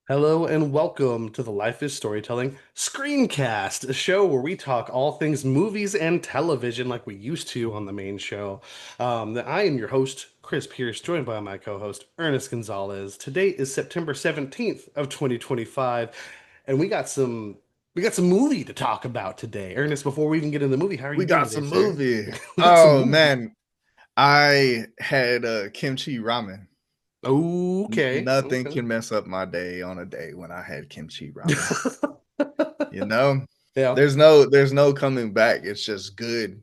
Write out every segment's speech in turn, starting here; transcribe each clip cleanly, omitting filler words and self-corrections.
Hello and welcome to the Life is Storytelling Screencast, a show where we talk all things movies and television like we used to on the main show. I am your host, Chris Pierce, joined by my co-host, Ernest Gonzalez. Today is September 17th of 2025, and we got some movie to talk about today. Ernest, before we even get into the movie, how are We you doing got today, some sir? movie. We got some Oh movie. man, I had kimchi ramen. Okay, Nothing okay. can mess up my day on a day when I had kimchi ramen. You know, Yeah, there's no coming back. It's just good,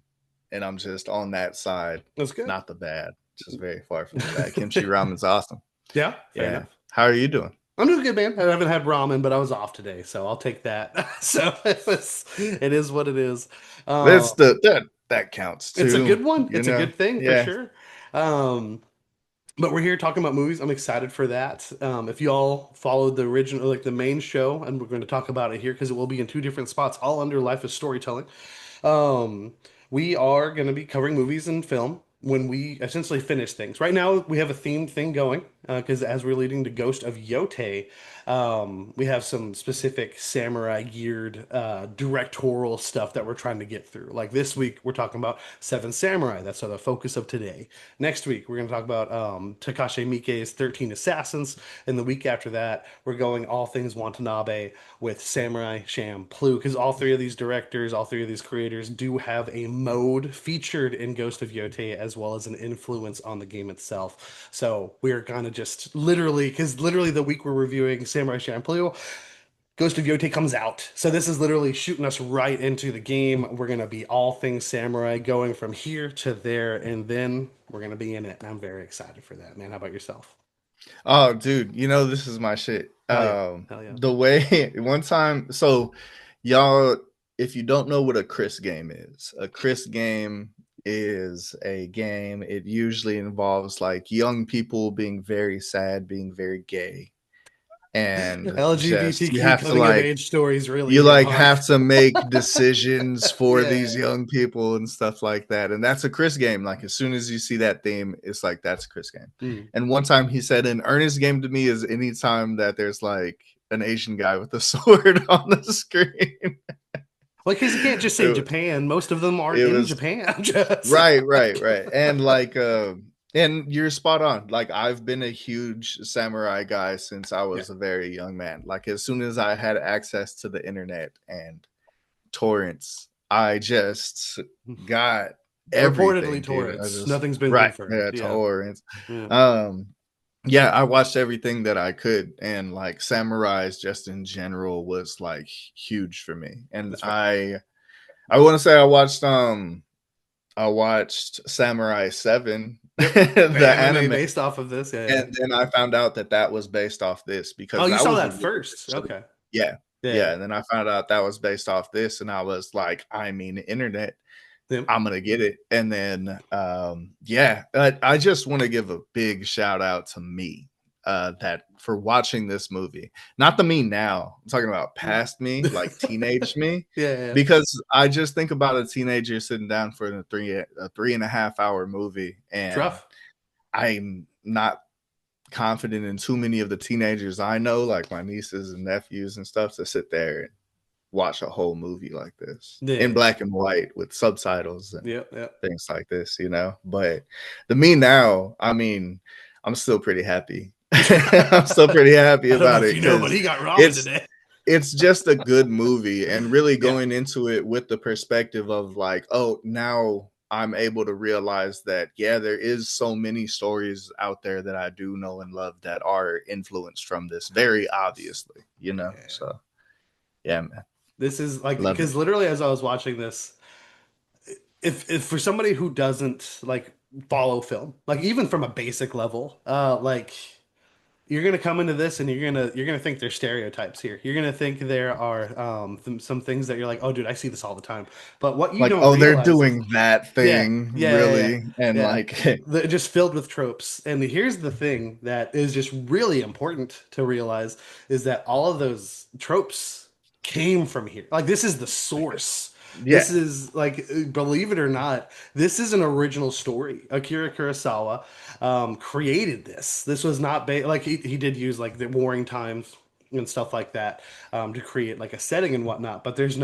and I'm just on that side, that's good. not the bad. Just very far from the bad. Kimchi ramen's awesome. Yeah, fair Yeah. enough. How are you doing? I'm doing good, man. I haven't had ramen, but I was off today, so I'll take that. So it is what it is. Uh, That's that counts it's a too. good one. You It's a know. good thing for Yeah. sure. Um, but we're here talking about movies. I'm excited for that. If you all followed the original, like the main show, and we're going to talk about it here because it will be in two different spots, all under Life is Storytelling. Um, we are going to be covering movies and film when we essentially finish things. Right now, we have a themed thing going because as we're leading to Ghost of Yotei, we have some specific samurai geared directorial stuff that we're trying to get through. Like this week, we're talking about Seven Samurai. That's the focus of today. Next week, we're going to talk about Takashi Miike's 13 Assassins. And the week after that, we're going all things Watanabe with Samurai Champloo. Because all three of these directors, all three of these creators do have a mode featured in Ghost of Yotei as well as an influence on the game itself. So we're kind of just literally, because literally the week we're reviewing Samurai Champloo, Ghost of Yotei comes out. So this is literally shooting us right into the game. We're gonna be all things samurai, going from here to there, and then we're gonna be in it. And I'm very excited for that, man. How about yourself? Oh, dude, this is my shit. Hell yeah. Hell yeah. The way one time, so y'all, if you don't know what a Chris game is, a Chris game is a game. It usually involves like young people being very sad, being very gay, and just you LGBTQ have to coming of like age stories really you hit like hard. have to make decisions for Yeah. these young people and stuff like that. And that's a Chris game. Like as soon as you see that theme, it's like that's a Chris game. Mm. And one time he said an earnest game to me is any time that there's like an Asian guy with a sword on the screen. Well, because you can't just say it, Japan. Most of them aren't it in was Japan. Just right. And like and you're spot on. Like I've been a huge samurai guy since I yeah. was a very young man. Like as soon as I had access to the internet and torrents. I just got Reportedly everything, dude. I torrents. just Nothing's been right, confirmed. yeah, Yeah. torrents. Yeah. Um, yeah, I watched everything that I could, and like samurais just in general was like huge for me. And That's fair. I want to say I watched Samurai 7, Yep. The the anime anime, based off of this. Yeah. and Yeah. then I found out that that was based off this Oh, because you that saw was that released first. actually. Okay. Yeah. Yeah. Yeah, and then I found out that was based off this, and I was like, I mean, internet, Yeah. I'm gonna get it. And then, yeah, I just want to give a big shout out to me that for watching this movie, not the me now. I'm talking about past me, like teenage me, Yeah. Yeah. because I just think about a teenager sitting down for a 3.5 hour movie, It's and rough. I'm not confident in too many of the teenagers I know, like my nieces and nephews and stuff, to sit there and watch a whole movie like this in Yeah. black and white with subtitles and Yeah. Yeah. things like this. But the me now, I mean, I'm still pretty happy. I'm still pretty happy I don't know about if it you know, but because he got ramen it's today. it's just a good movie, and really Yeah. going into it with the perspective of like, oh, now I'm able to realize that yeah, there is so many stories out there that I do know and love that are influenced from this very obviously. Yeah. So yeah, man, This is like love it. because literally as I was watching this, if for somebody who doesn't like follow film, like even from a basic level, like you're gonna come into this and you're gonna think there's stereotypes here. You're gonna think there are some things that you're like, oh, dude, I see this all the time. But what you Like, don't oh, they're realize is, doing that yeah, thing, yeah, yeah, yeah, really, and yeah. like, Just filled with tropes. And here's the thing that is just really important to realize is that all of those tropes came from here. Like this is the source. This yeah, is like, believe it or not, this is an original story. Akira Kurosawa created this. This was not like he did use like the warring times. and stuff like that, to create like a setting and whatnot. But there was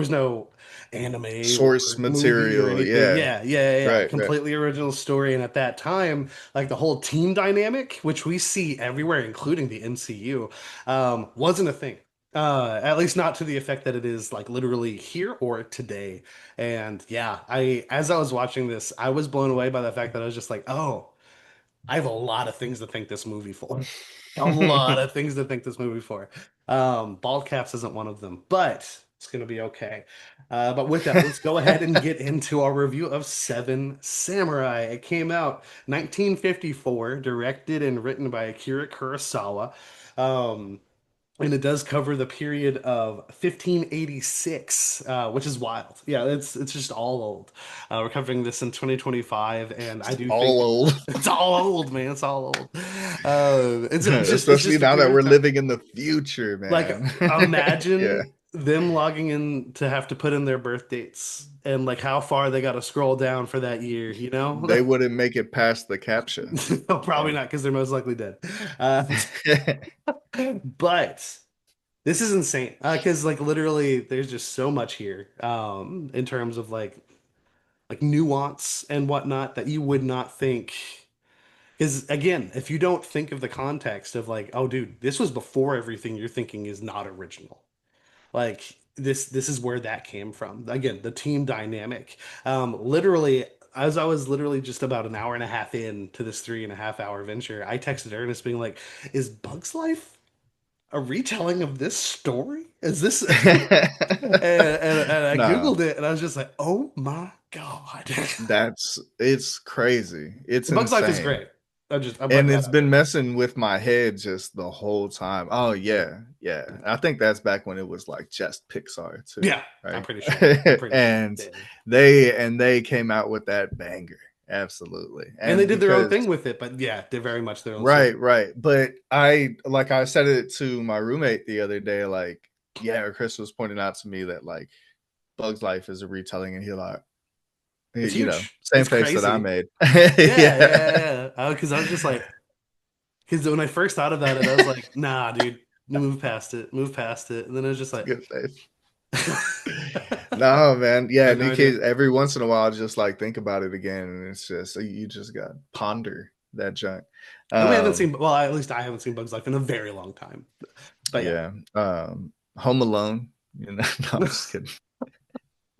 no anime Source or movie or material. anything. Yeah. Yeah. Right. Right. Completely original story. And at that time, like the whole team dynamic, which we see everywhere, including the MCU, wasn't a thing. At least not to the effect that it is like literally here or today. And yeah, as I was watching this, I was blown away by the fact that I was just like, oh, I have a lot of things to thank this movie for. A lot of things to thank this movie for. Bald Caps isn't one of them, but it's gonna be okay. But with that, let's go ahead and get into our review of Seven Samurai. It came out 1954, directed and written by Akira Kurosawa. Um, and it does cover the period of 1586, which is wild. Yeah, it's just all old. We're covering this in 2025 and I do All think old. it's all old, man. It's all old. It's Especially just a now that period we're of time. living in the future, Like, man. Yeah. imagine them logging in to have to put in their birth dates and like how far they got to scroll down for that year, you know? They wouldn't make it past the captcha. Probably not because they're most likely dead. Uh, Yeah. but this is insane because like literally there's just so much here in terms of like nuance and whatnot that you would not think. Because again, if you don't think of the context of like, oh, dude, this was before everything you're thinking is not original. Like this is where that came from. Again, the team dynamic. Literally, as I was literally just about an hour and a half in to this 3.5 hour venture, I texted Ernest being like, "Is Bugs Life a retelling of this story? Is this?" And I Nah, Googled it, and I was just like, "Oh my God!" it's crazy. It's Bugs Life is insane. great. I'm putting And that it's out been there. messing with my head just the whole time. Oh yeah, yeah. I think that's back when it was like just Pixar too, Yeah, I'm right? pretty sure. I'm pretty sure. And Yeah. they came out with that banger. Absolutely. And they And did their own because thing with it, but yeah, they're very much their own story. right, right. But I said it to my roommate the other day, like, yeah, Chris was pointing out to me that like Bug's Life is a retelling, and he like, It's same It's face that I crazy. made. Yeah, Yeah. yeah. Because I was just like, because when I first thought about it, I was like, nah, dude, move past it, move past it. And then I was just It's a like, good face. I No, man. Yeah, have no idea. every once in a while, I just like think about it again, and it's just you just got to ponder that junk. And we haven't Um, seen, well, at least I haven't seen Bugs Life in a very long time. But yeah, yeah. Home Alone. You know, no, I'm just kidding.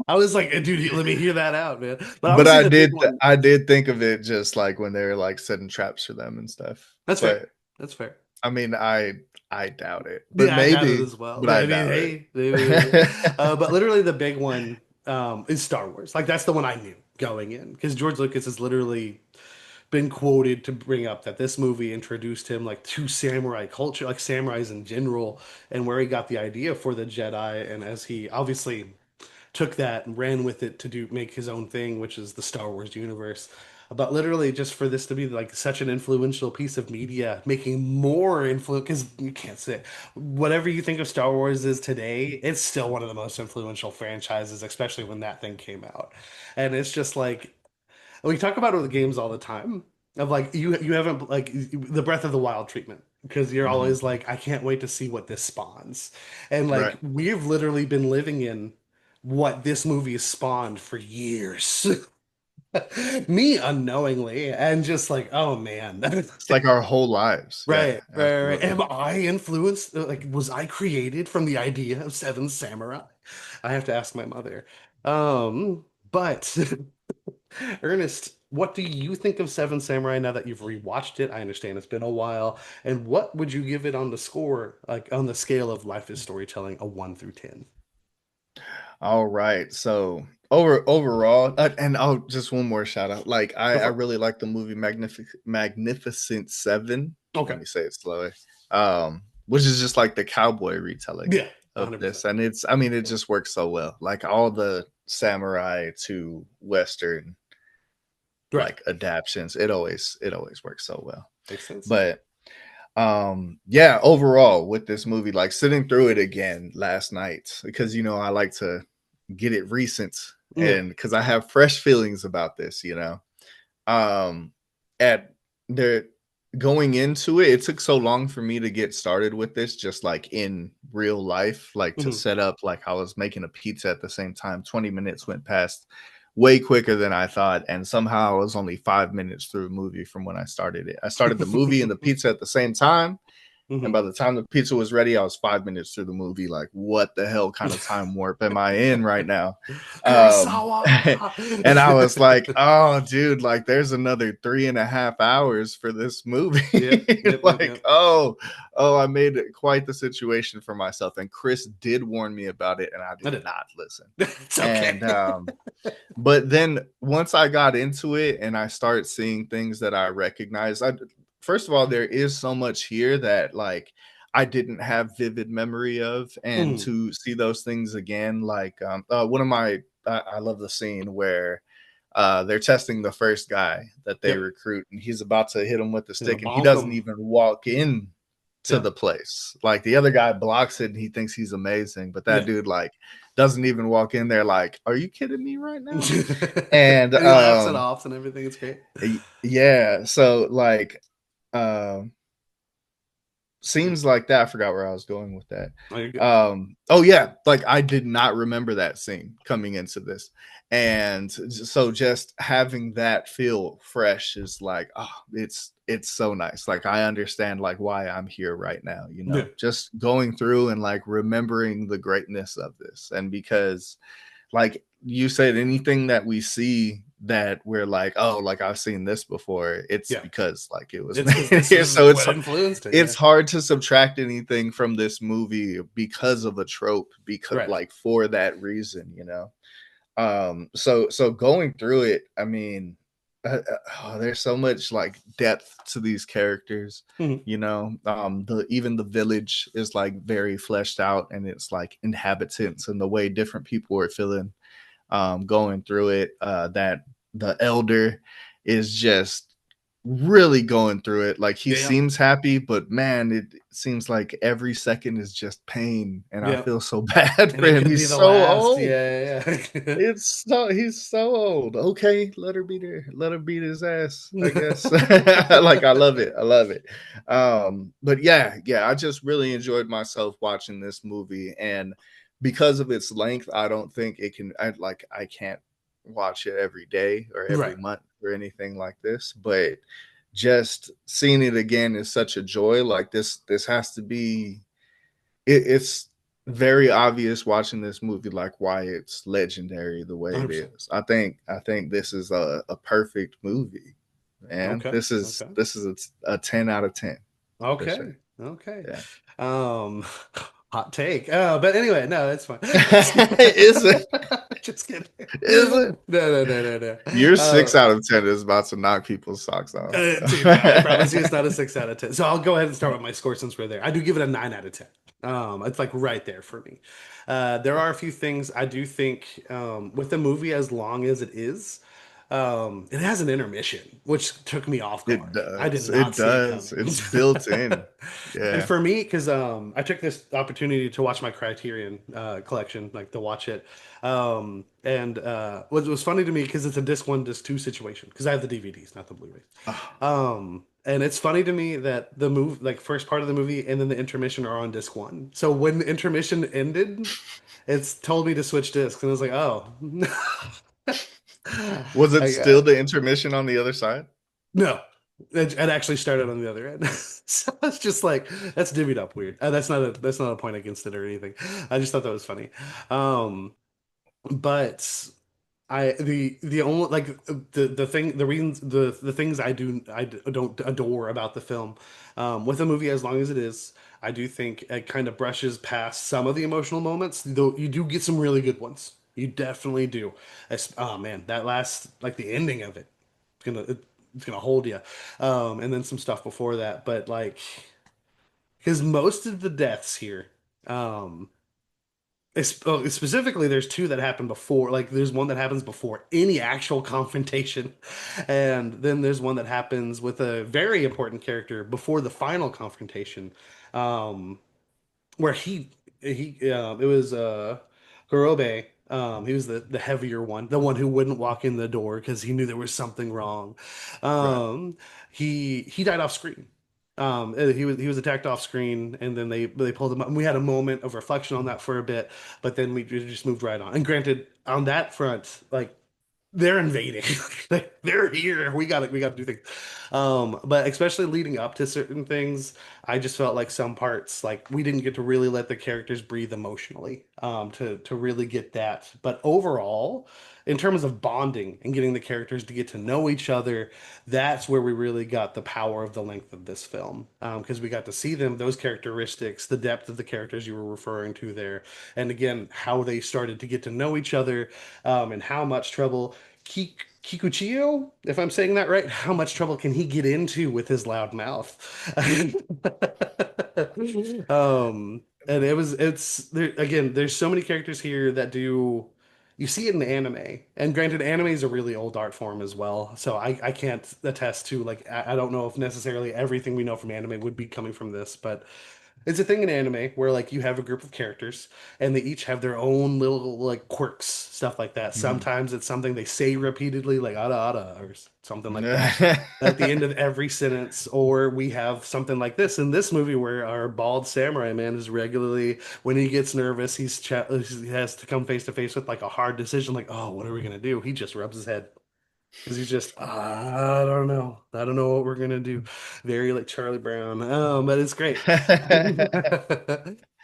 I was like, dude, let me hear that out, man. But But obviously, the big one. I did think of it just like when they were like setting traps for them and stuff. That's fair. But That's fair. I mean, I doubt it, but Yeah, I doubt it maybe, as well. but But I I mean, doubt it. hey, maybe. But literally, the big one is Star Wars. Like that's the one I knew going in because George Lucas has literally been quoted to bring up that this movie introduced him like to samurai culture, like samurais in general, and where he got the idea for the Jedi. And as he obviously took that and ran with it to do make his own thing, which is the Star Wars universe. But literally, just for this to be like such an influential piece of media, making more influence because you can't say whatever you think of Star Wars is today, it's still one of the most influential franchises, especially when that thing came out. And it's just like we talk about it with games all the time of like you haven't like the Breath of the Wild treatment because you're Mhm. always like I can't wait to see what this spawns. And like Right. we've literally been living in what this movie has spawned for years. Me unknowingly and just like oh man. It's like our whole lives. Yeah, Right. absolutely. Am I influenced? Like, was I created from the idea of Seven Samurai? I have to ask my mother. But Ernest, what do you think of Seven Samurai now that you've rewatched it? I understand it's been a while. And what would you give it on the score, like on the scale of Life is Storytelling, a 1 through 10? All right. So overall, and oh, just one more shout out. Like Go I for it. really like the movie Magnificent Seven. Okay. Let me say it slowly. Which is just like the cowboy retelling Yeah, of 100%. this, and it's I mean it just works so well. Like all the samurai to western Right. like adaptions, it always works so well. Makes sense. But yeah, overall with this movie, like sitting through it again last night because I like to get it recent, Yeah. and because I have fresh feelings about this. Um at there going into it, it took so long for me to get started with this, just like in real life, like to Mhm. set up, like I was making a pizza at the same time. 20 minutes went past way quicker than I thought. And somehow I was only 5 minutes through a movie from when I started it. I started the movie and the pizza at the same time. And Mhm. by the time the pizza was ready, I was 5 minutes through the movie. Like, what the hell kind of time warp am I in right now? Kurosawa. And I was like, oh, dude, like, there's another 3.5 hours for this Yep, movie. yep, yep, Like, yep. oh, I made it quite the situation for myself. And Chris did warn me about it, and I I did did. not listen. It's And okay. but then once I got into it and I start seeing things that I recognize, first of all, there is so much here that like I didn't have vivid memory of, and Mhm. to see those things again, like one of my, I love the scene where they're testing the first guy that they Yep. recruit, and he's about to hit him with the Gonna stick, and he bonk doesn't him. even walk in to Yeah. the place. Like the other guy blocks it, and he thinks he's amazing, but that Yeah. dude like doesn't even walk in there. Like, are you kidding me right now? And And he laughs it off and everything. It's great. yeah, so like um scenes like that, I forgot where I was going with that. Oh, you're good. Oh yeah, like I did not remember that scene coming into this. And so just having that feel fresh is like, oh, it's so nice. Like I understand like why I'm here right now, you Yeah. know. Just going through and like remembering the greatness of this. And because like you said, anything that we see that we're like, oh, like I've seen this before, it's Yeah. because like it was It's because made this here. is So what influenced it. it's Yeah. hard to subtract anything from this movie because of a trope, because Right. like for that reason, you know. So going through it, I mean, there's so much like depth to these characters, Mhm. you know. The even the village is like very fleshed out, and it's like inhabitants and the way different people are feeling going through it. That the elder is just really going through it. Like he Yeah. Yeah. seems happy, but man, it seems like every second is just pain, and I Yeah. feel so bad And for it him. could He's be the so last. old. Yeah. Yeah. It's so he's so old. Okay, let her beat her. Let her beat his ass. I Yeah. guess. Like I love it. I love it. But yeah. I just really enjoyed myself watching this movie, and because of its length, I don't think it can. I can't watch it every day or every Right. month or anything like this. But just seeing it again is such a joy. Like this has to be it's very obvious watching this movie like why it's legendary the way it 100%. is. I think this is a perfect movie, man. Okay. Okay. This is a 10 out of 10 for sure. Okay. Okay. Yeah. Um, hot take. But anyway, no, that's fine. Is it? Just kidding. Is No, it? no. Your Uh, 6 out of 10 is about to knock people's socks off. Dude, no, I promise you it's not a 6 out of 10. So I'll go ahead and start with my score since we're there. I do give it a 9 out of 10. It's like right there for me. There are a few things I do think with the movie, as long as it is, it has an intermission, which took me off It guard. I did does. It not see it does. coming. It's built in. And Yeah. for me, because I took this opportunity to watch my Criterion collection, like to watch it, and what was funny to me because it's a disc one, disc two situation. Because I have the DVDs, not the Blu-rays. Oh, And it's funny to me that the move, like first part of the movie, and then the intermission are on disc one. So when the intermission ended, it's told me to switch discs, and I was like, oh, was it I, still the intermission on the other side? no, it actually started on the other end. So it's just like that's divvied up weird. That's not a point against it or anything. I just thought that was funny. But the only like the thing the reasons the things don't adore about the film with a movie as long as it is, I do think it kind of brushes past some of the emotional moments, though you do get some really good ones. You definitely do. Oh man, that last like the ending of it, it's gonna hold you. And then some stuff before that, but like because most of the deaths here, um, specifically, there's two that happen before. Like, there's one that happens before any actual confrontation, and then there's one that happens with a very important character before the final confrontation, um, where it was Kurobe. He was the heavier one, the one who wouldn't walk in the door because he knew there was something wrong. Right. Um, he died off screen. He was attacked off screen, and then they pulled him up. And we had a moment of reflection on that for a bit, but then we just moved right on. And granted, on that front, like they're invading. Like, they're here. We got to do things. But especially leading up to certain things, I just felt like some parts, like we didn't get to really let the characters breathe emotionally, to really get that. But overall, in terms of bonding and getting the characters to get to know each other, that's where we really got the power of the length of this film. Because we got to see them, those characteristics, the depth of the characters you were referring to there, and again, how they started to get to know each other, and how much trouble Kikuchiyo, if I'm saying that right, how much trouble can he get into with his loud mouth? And it's there again, there's so many characters here that do you see it in anime. And granted, anime is a really old art form as well. So I can't attest to like I don't know if necessarily everything we know from anime would be coming from this, but it's a thing in anime where like you have a group of characters and they each have their own little like quirks, stuff like that. Mhm. Sometimes it's something they say repeatedly, like ada ada or something like that at the end of every sentence. Or we have something like this in this movie where our bald samurai man is regularly, when he gets nervous, he has to come face to face with like a hard decision, like, oh, what are we gonna do? He just rubs his head. Because he's just, I don't know. I don't know what we're gonna do. Very like Charlie Brown. But it's great.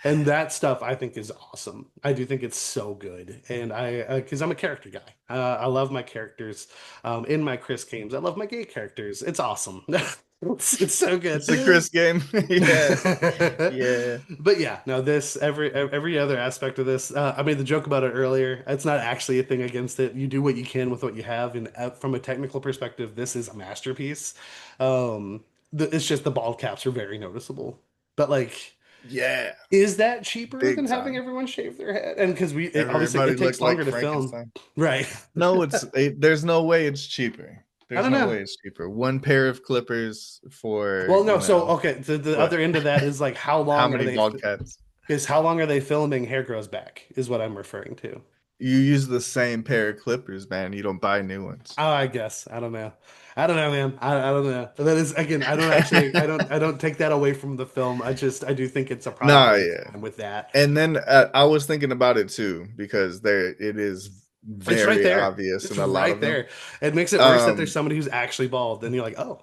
And that stuff I think is awesome. I do think it's so good. And because I'm a character guy. I love my characters. In my Chris games, I love my gay characters. It's awesome. It's so good. It's a Chris game. Yeah. Yeah. But yeah, no, this every other aspect of this. I made the joke about it earlier. It's not actually a thing against it. You do what you can with what you have, and from a technical perspective, this is a masterpiece. Um, it's just the bald caps are very noticeable. But like, Yeah. is that cheaper than Big having time. everyone shave their head? And because obviously Everybody it takes looked like longer to film, Frankenstein. right? No, there's no way it's cheaper. I There's don't no know. way it's cheaper. One pair of clippers for, Well, no. So okay, the what? other end of that is like how How long are many they? bald cats? Is how long are they filming Hair Grows Back? Is what I'm referring to. You use the same pair of clippers, man. You don't buy new ones. Oh, I guess. I don't know. I don't know, man. I don't know. That is again, I don't actually I don't take that away from the film. I do think it's a product Nah, of its yeah. time with that. And then I was thinking about it too because there it is It's right very there. obvious It's in a lot right of them. there. It makes it worse that there's Um, somebody who's actually bald. Then you're like, oh,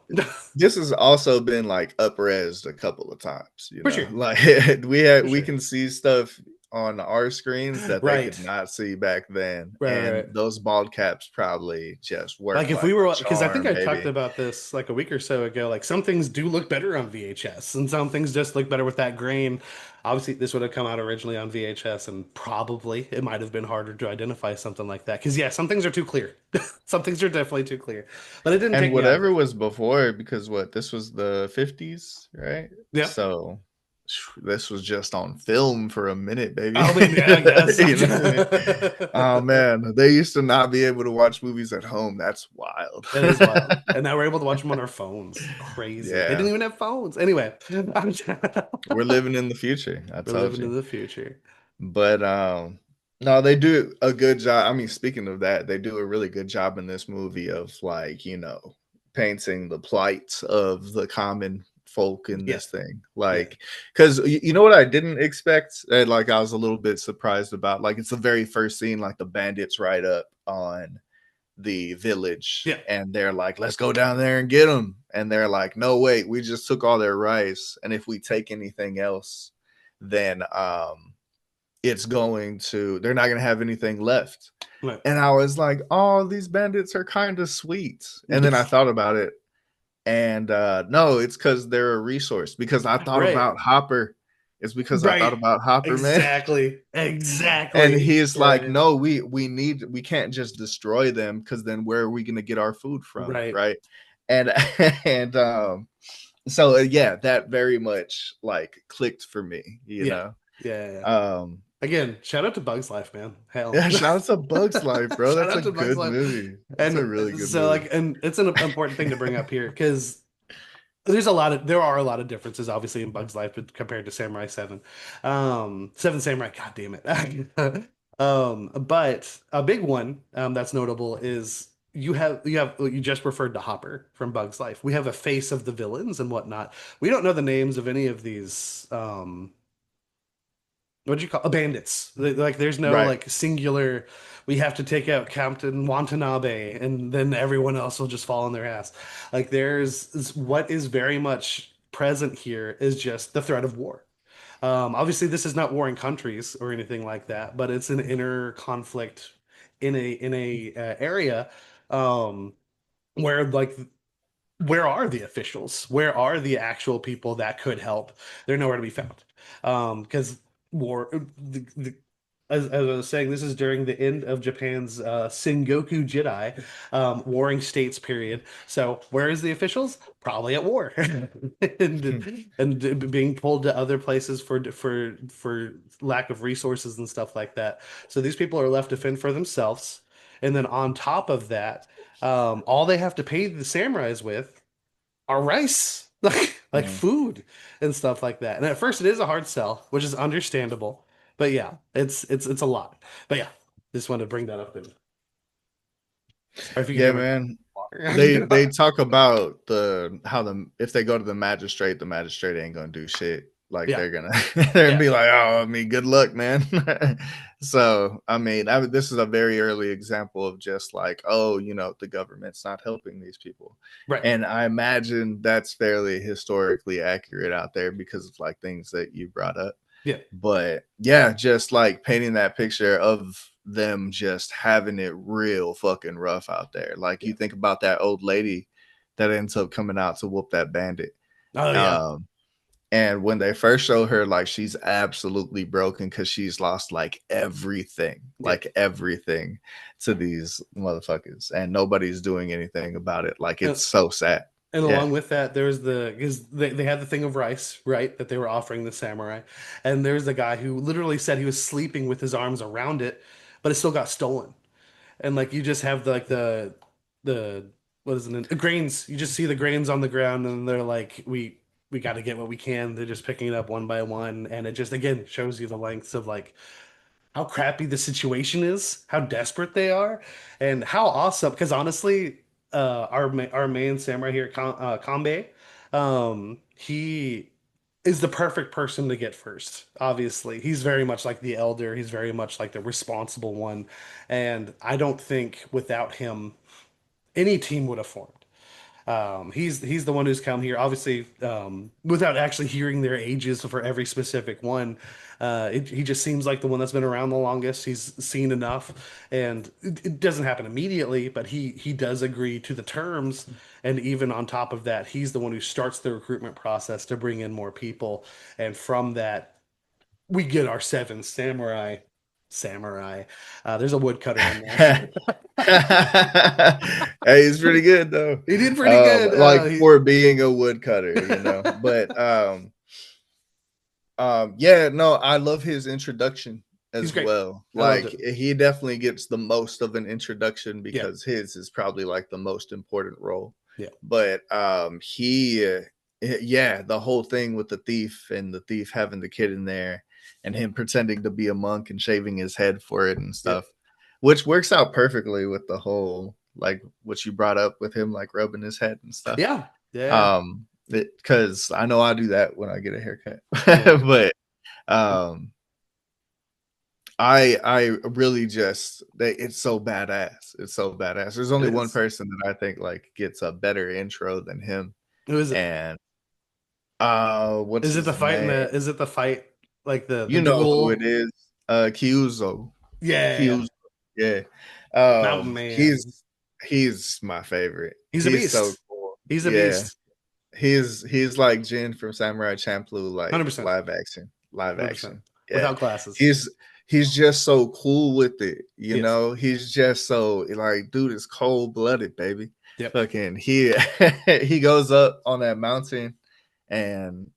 this has also been like upresed a couple of times, for sure. like For we sure. can see stuff on our screens that they Right. could not see back then, Right, right, and right. those bald caps probably just Like work if we like a were, because I think charm, I talked baby. about this like a week or so ago. Like some things do look better on VHS, and some things just look better with that grain. Obviously, this would have come out originally on VHS, and probably it might have been harder to identify something like that. Because yeah, some things are too clear. Some things are definitely too clear. But it didn't And take me out of the whatever was film. before, because what this was the 50s, right? Yeah. So this was just on film for a minute, baby. I mean, yeah, I guess. You know what I mean? Oh man, they used to not be able to watch movies at home. That's wild. That is wild. And now we're able to watch them on our phones. Crazy. They didn't Yeah, even have phones. Anyway, we're living in the future. I we're told living in you. the future. But no, they do a good job. I mean, speaking of that, they do a really good job in this movie of like, painting the plight of the common folk in Yeah. this thing. Yeah. Like, because you know what I didn't expect? And like, I was a little bit surprised about. Like, it's the very first scene, like the bandits ride up on the village Yeah. and they're like, let's go down there and get them. And they're like, no, wait, we just took all their rice. And if we take anything else, then they're not going to have anything left. Right. And I was like, oh, these bandits are kind of sweet. And then I thought about it. And no, it's because they're a resource. Because I thought Right. about Hopper. It's because I thought Right. about Hopper, man. Exactly. And Exactly. he's like, Right. no, we can't just destroy them because then where are we going to get our food from, Right. right? And and so yeah, that very much like clicked for me, Yeah. Yeah. Yeah. Um, Again, shout out to Bugs Life, man. Hell. yeah, shout out to Bugs Life, bro. Shout That's a out to Bugs good Life. movie. That's a really And good so movie. like and it's an important thing to bring up here because there are a lot of differences obviously in Bugs Life compared to Samurai 7. Seven Samurai, god damn it. But a big one that's notable is you just referred to Hopper from Bug's Life. We have a face of the villains and whatnot. We don't know the names of any of these what do you call bandits? Like there's no Right. like singular we have to take out Captain Watanabe and then everyone else will just fall on their ass. Like what is very much present here is just the threat of war. Obviously, this is not warring countries or anything like that, but it's an inner conflict in a area um, where like where are the officials? Where are the actual people that could help? They're nowhere to be found. Because war, as I was saying, this is during the end of Japan's Sengoku Jidai warring states period. So where is the officials? Probably at war, and being pulled to other places for lack of resources and stuff like that. So these people are left to fend for themselves, and then on top of that all they have to pay the samurais with are rice, like Mm. food and stuff like that. And at first, it is a hard sell, which is understandable. But yeah, it's a lot. But yeah, just wanted to bring that up. Sorry if you could Yeah, hear my man. They water. talk about if they go to the magistrate ain't gonna do shit. Like Yeah, they're gonna they're gonna yeah, be like, oh, I mean, good luck, man. So I mean, this is a very early example of just like, oh, the government's not helping these people, right. and I imagine that's fairly historically accurate out there because of like things that you brought up. Yeah, But yeah, just like painting that picture of them just having it real fucking rough out there. Like yeah. you think about that old lady that ends up coming out to whoop that bandit. Oh yeah, Um, and when they first show her, like she's absolutely broken because she's lost yeah. like everything to these motherfuckers, and nobody's doing anything about it. Like And, it's so sad. and Yeah. along with that, there's because they had the thing of rice, right, that they were offering the samurai, and there's the guy who literally said he was sleeping with his arms around it, but it still got stolen. And like you just have the what is it? The grains. You just see the grains on the ground, and they're like, we got to get what we can. They're just picking it up one by one, and it just again shows you the lengths of like how crappy the situation is, how desperate they are, and how awesome. Because honestly, our main samurai here, Kanbei, he is the perfect person to get first. Obviously, he's very much like the elder. He's very much like the responsible one, and I don't think without him, any team would have formed. He's the one who's come here, obviously, without actually hearing their ages for every specific one. He just seems like the one that's been around the longest. He's seen enough, and it doesn't happen immediately, but he does agree to the terms. And even on top of that, he's the one who starts the recruitment process to bring in more people. And from that, we get our seven samurai. Samurai. There's a woodcutter in there. Hey, he's pretty good though. He did pretty good. Like for being a woodcutter. But yeah, no, I love his introduction He's as great. well. I loved Like it. he definitely gets the most of an introduction Yeah, because his is probably like the most important role. yeah, But yeah, the whole thing with the thief and the thief having the kid in there and him pretending to be a monk and shaving his head for it and yeah, stuff, which works out perfectly with the whole like what you brought up with him like rubbing his head and stuff. yeah, yeah, Because I know I do that when I get a haircut. yeah. But um I really just it's so badass. It's so badass. There's It only one is. person that I think like gets a better intro than him. Who is it? And what's Is it the his fight in name? the? Is it the fight like the You know who it duel? is. Kyuzo. Yeah, Kyuzo. Yeah. Mountain Man. He's my favorite. He's a He's so beast. cool. He's a Yeah. beast. He's like Jin from Samurai Champloo, like 100%. live action. Live 100%. action. Yeah. Without glasses. He's he's just so cool with it, Yes. He's just so like, dude is cold blooded, baby. Yep. Fucking he he goes up on that mountain and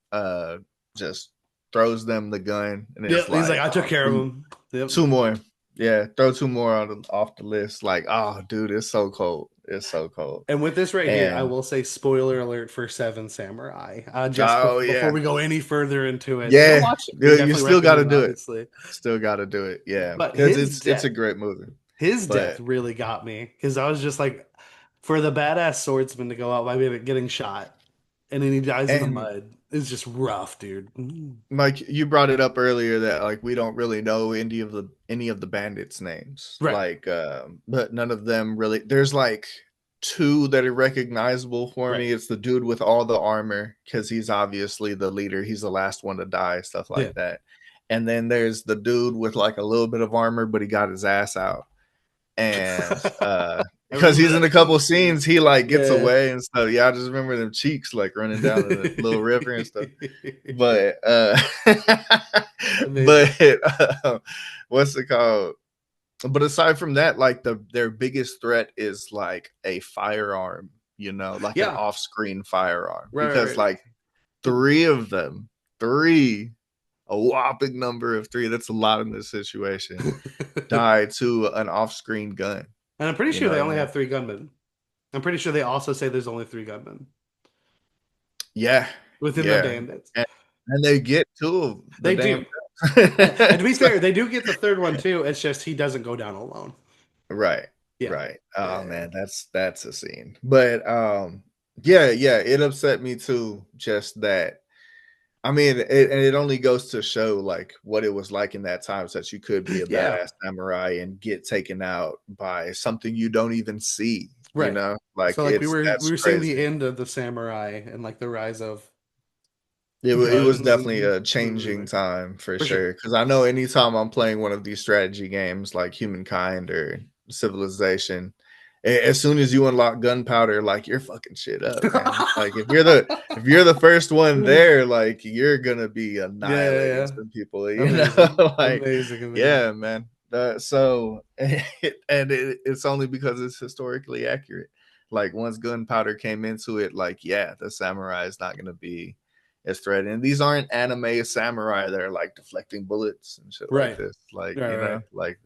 just throws them the gun and it's Yep. He's like, like, I took oh, care of him. Yep. two more. Yeah, throw two more off the list. Like, oh, dude, it's so cold. It's so cold. And with this right here, I And will say spoiler alert for Seven Samurai. Just oh before yeah, we go any further into it, go yeah, watch it. We you definitely still got recommend to it, do it. obviously. Still got to do it. Yeah, But because it's a great movie. his death But really got me because I was just like, for the badass swordsman to go out by getting shot and then he dies in the and mud is just rough, dude. Mm. like you brought it up earlier that like we don't really know any of the bandits' names. Right. Like, but none of them really. There's like two that are recognizable for Right. me. It's the dude with all the armor because he's obviously the leader. He's the last one to die, stuff Yeah. like that. And then there's the dude with like a little bit of armor, but he got his ass out. And I because remember he's in that a couple too. scenes, he like gets Yeah. away and stuff. Yeah, I just remember them cheeks like running down in the little river and stuff. But Amazing. but what's it called? But aside from that, like their biggest threat is like a firearm, like an Yeah. off-screen firearm. Right, Because right, like three of them, three, a whopping number of three, that's a lot in this situation, right. die to an off-screen gun. And I'm pretty You sure know they what I only mean? have three gunmen. I'm pretty sure they also say there's only three gunmen Yeah, within the yeah. bandits. And they get two of the They damn do. And to be so, fair, they do get the third one too. It's just he doesn't go down alone. right, Yeah. right. Yeah. Oh Yeah. man, that's a scene. But yeah, yeah, it upset me too, just that. I mean, and it only goes to show like what it was like in that time, so that you could be a Yeah. badass samurai and get taken out by something you don't even see, Right. like So like it's we that's were seeing the crazy. end of the samurai and like the rise of It was guns definitely and a changing everything. time for For sure. sure. Because I know anytime I'm playing one of these strategy games like Humankind or Civilization, as soon as you unlock gunpowder, like you're fucking shit up, man. Like if you're the first one there, like you're gonna be Yeah, yeah, annihilating yeah. some people, Amazing. like Amazing, amazing. yeah, man. It's only because it's historically accurate. Like once gunpowder came into it, like yeah, the samurai is not gonna be as threatening. These aren't anime samurai that are like deflecting bullets and shit like Right. this. Like, Right, right. like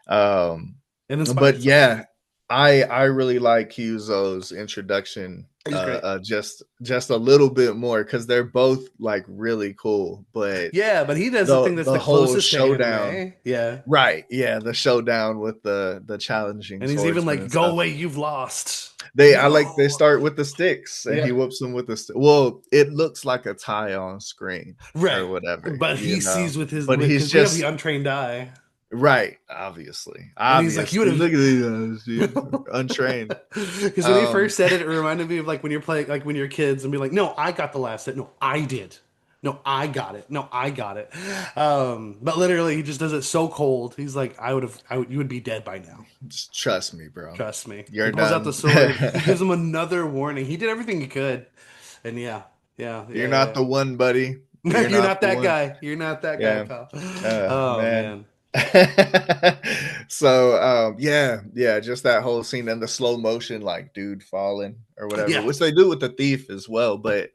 um It but inspires us. yeah, I really like Kyuzo's introduction He's great. just a little bit more because they're both like really cool, but Yeah, but he does the thing that's the the whole closest to showdown, anime. Yeah. right, yeah, the showdown with the challenging And he's even swordsman like, and go stuff. away, you've lost. They No. start with the sticks and he Yeah. whoops them with well, it looks like a tie on screen or Right. whatever, But he sees with his but he's because we have the just untrained eye. right, obviously, And he's like, you would look have at these untrained. because when he um first said it, it reminded me of like when you're playing like when you're kids and be like, no, I got the last hit. No, I did. No, I got it. No, I got it. But literally he just does it so cold. He's like, you would be dead by now. just trust me, bro, Trust me. He you're pulls out the done. sword. He gives him another warning. He did everything he could. And yeah, yeah, You're yeah, not yeah. the one, buddy. Yeah. You're You're not not the that one. guy. You're not that guy, Yeah. pal. Oh Man. man. So yeah, yeah, just that whole scene and the slow motion like dude falling or whatever, Yeah, which they do with the thief as well, but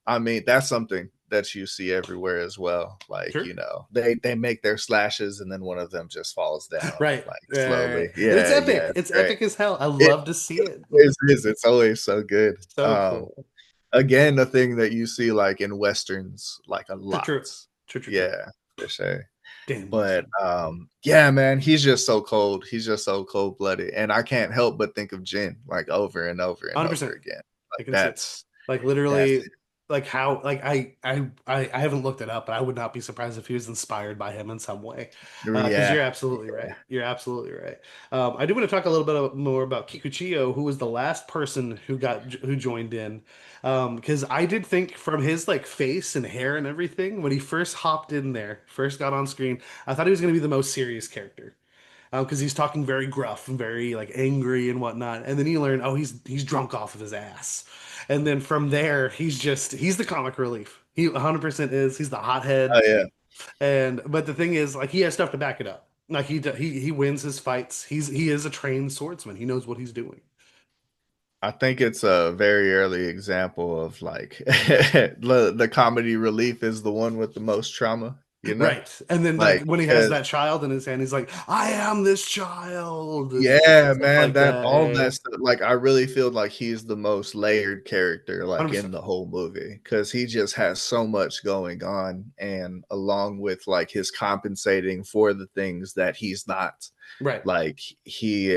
I mean that's something that you see everywhere as well. Like, sure. they make their slashes and then one of them just falls down Right. like Right. slowly. And it's Yeah, yeah, epic. it's It's great. epic as hell. I It love to see it. always is. It's always so good. So cool. Again, a thing that you see like in westerns like a True, lot. true. True, true, true. Yeah, for sure. Damn, But Western. yeah, man, he's just so cold. He's just so cold blooded, and I can't help but think of Jin like over and over and over 100%. again. I Like can see it. Like that's literally, like how, like I haven't looked it up, but I would not be surprised if he was inspired by him in some way. it. Because Yeah, you're absolutely right. You're absolutely right. I do want to talk a little bit more about Kikuchiyo, who was the last person who joined in. Because I did think from his like face and hair and everything when he first hopped in there, first got on screen, I thought he was going to be the most serious character because he's talking very gruff and very like angry and whatnot. And then you learn, oh, he's drunk off of his ass. And then from there, he's the comic relief. He 100% is. He's the oh hothead. yeah. And but the thing is, like he has stuff to back it up. Like he wins his fights. He is a trained swordsman. He knows what he's doing. I think it's a very early example of like the comedy relief is the one with the most trauma. you know? Right. And then like Like, when he has cause that child in his hand, he's like, I am this child and yeah, stuff man, like that that. all Yeah. that stuff, like I really feel like he's the most layered character like in 100%. the whole movie because he just has so much going on, and along with like his compensating for the things that he's not, Right. like he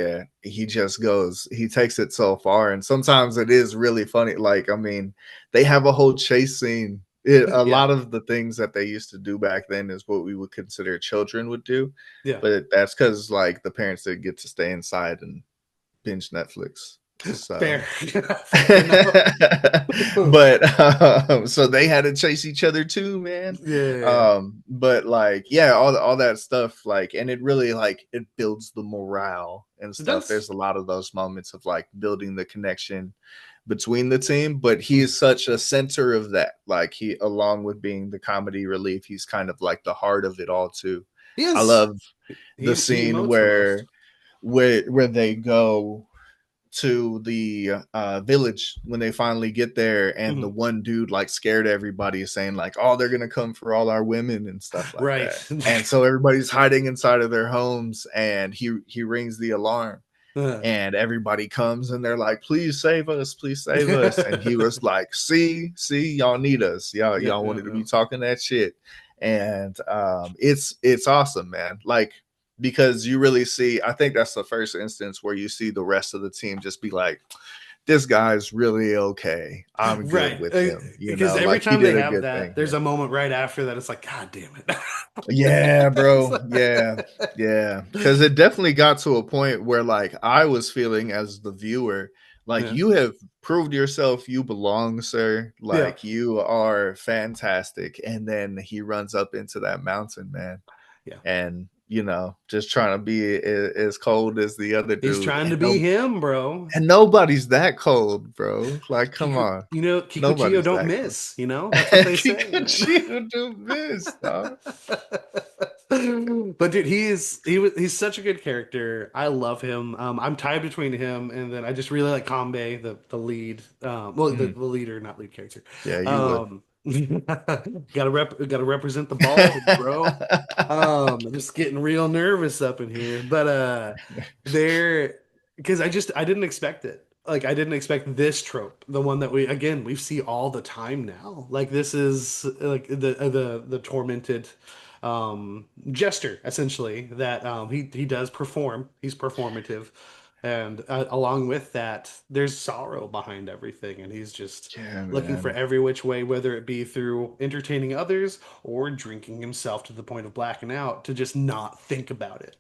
just goes, he takes it so far, and sometimes it is really funny. Like, I mean, they have a whole chase scene. A Yeah. lot of the things that they used to do back then is what we would consider children would do, Yeah. but that's because like the parents didn't get to stay inside and binge Netflix. So Fair. Fair enough. but so they had to chase each other too, man. Yeah. But like, yeah, all that stuff, like, and it really like it builds the morale and It stuff. does. There's a lot of those moments of like building the connection between the team, but he Mhm. is such a center of that. Like, he, along with being the comedy relief, he's kind of like the heart of it all too. He I is. love the He scene emotes the most. where they go to the village when they finally get there, and the Mhm. one dude like scared everybody, saying like, oh, they're gonna come for all our women and stuff like Right. that, and so everybody's hiding inside of their homes, and he rings the alarm, Uh. and everybody comes and they're like, please save us, and he was like, see, y'all need us, Yeah, y'all yeah, wanted to yeah. be talking that shit. And it's awesome, man, like, because you really see, I think that's the first instance where you see the rest of the team just be like, this guy's really okay, I'm good Right. with him, Because every like he time they did a have good that, thing there's here. a moment right after that. It's like, God damn it. Yeah, It's bro. Yeah. like- Yeah. Cause it definitely got to a point where like I was feeling as the viewer, like, Yeah. you have proved yourself, you belong, sir. Yeah. Like, you are fantastic. And then he runs up into that mountain, man. Yeah. And, just trying to be as cold as the other He's dude. trying And to be no, him, bro. and nobody's that cold, bro. Like, come on. Kikuchio Nobody's don't that cold. miss, That's what they say. Kikuchi do miss, dog. But dude, he's such a good character. I love him. I'm tied between him and then I just really like Kanbei, the lead. Well, Mhm. the leader, not lead character. Yeah, you would. Um, gotta represent the bald, bro. Just getting real nervous up in here. But there, because I didn't expect it. Like I didn't expect this trope, the one that we see all the time now. Like this is like the tormented jester essentially that he does perform. He's performative, and along with that, there's sorrow behind everything, and he's just Yeah, looking for man. every which way, whether it be through entertaining others or drinking himself to the point of blacking out to just not think about it.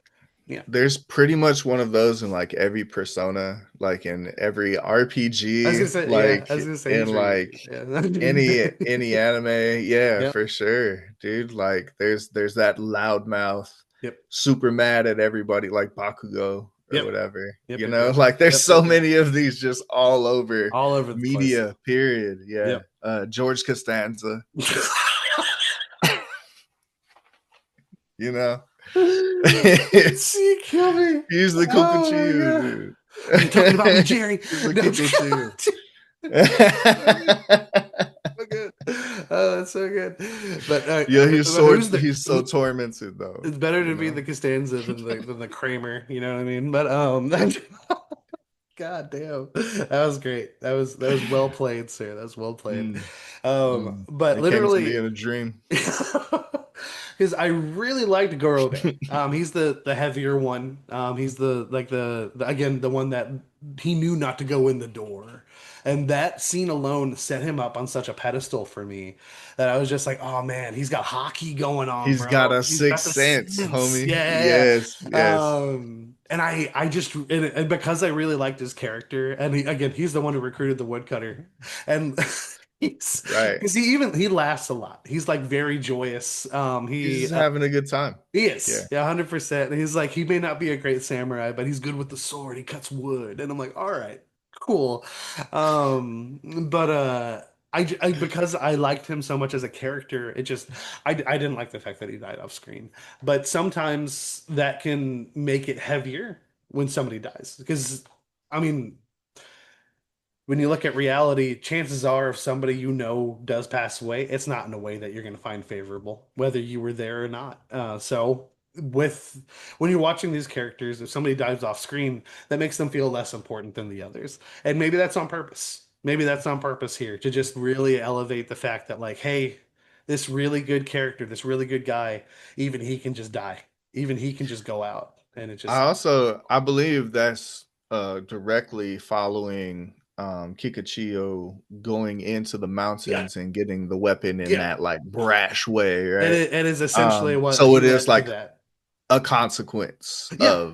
Yeah. There's pretty much one of those in like every persona, like in every I was RPG, gonna say, yeah, like I was gonna say in drink. like Yeah. any anime. Yeah, Yep. for sure, dude. Like, there's that loudmouth, Yep. super mad at everybody, like Bakugo or Yep. whatever. Yep. Yep. Yep. Like, there's Yep. so Yep. Yep. many of these just all over All over the place. media. Period. Yeah. Yep. George Costanza. You know, See it coming. he's the Oh my Kukuchiyu, god. dude. Are you talking about me, Jerry? He's the No. Kukuchiyu. So good. So good. Oh, that's so good. But Yeah, who's he's so tormented though, it's better you to be know. the Costanza than the Kramer, you know what I mean? But God damn. That was great. That was well played, sir. That was well played. Mm, But it came to me literally in a dream. because I really liked Gorobe. He's the heavier one. He's the like again the one that he knew not to go in the door. And that scene alone set him up on such a pedestal for me that I was just like, oh man, he's got hockey going on, He's got bro. a He's got sixth the sense, sense. homie. Yeah, yeah, Yes, yeah. yes. And I just and because I really liked his character, and again, he's the one who recruited the woodcutter, and he's Right. because he laughs a lot. He's like very joyous. He's just having a good time. He Yeah. is, yeah, 100%. And he's like, he may not be a great samurai, but he's good with the sword. He cuts wood, and I'm like, all right, cool. But because I liked him so much as a character, I didn't like the fact that he died off screen. But sometimes that can make it heavier when somebody dies, because I mean, when you look at reality, chances are if somebody you know does pass away, it's not in a way that you're going to find favorable, whether you were there or not. So with when you're watching these characters, if somebody dives off screen, that makes them feel less important than the others. And maybe that's on purpose. Maybe that's on purpose here to just really elevate the fact that like, hey, this really good character, this really good guy, even he can just die. Even he can just go out. And it just I believe that's directly following Kikuchiyo going into the yeah, mountains and getting the weapon in yeah. that like brash way, right? It is essentially what So he it is led to like that. a consequence Yeah,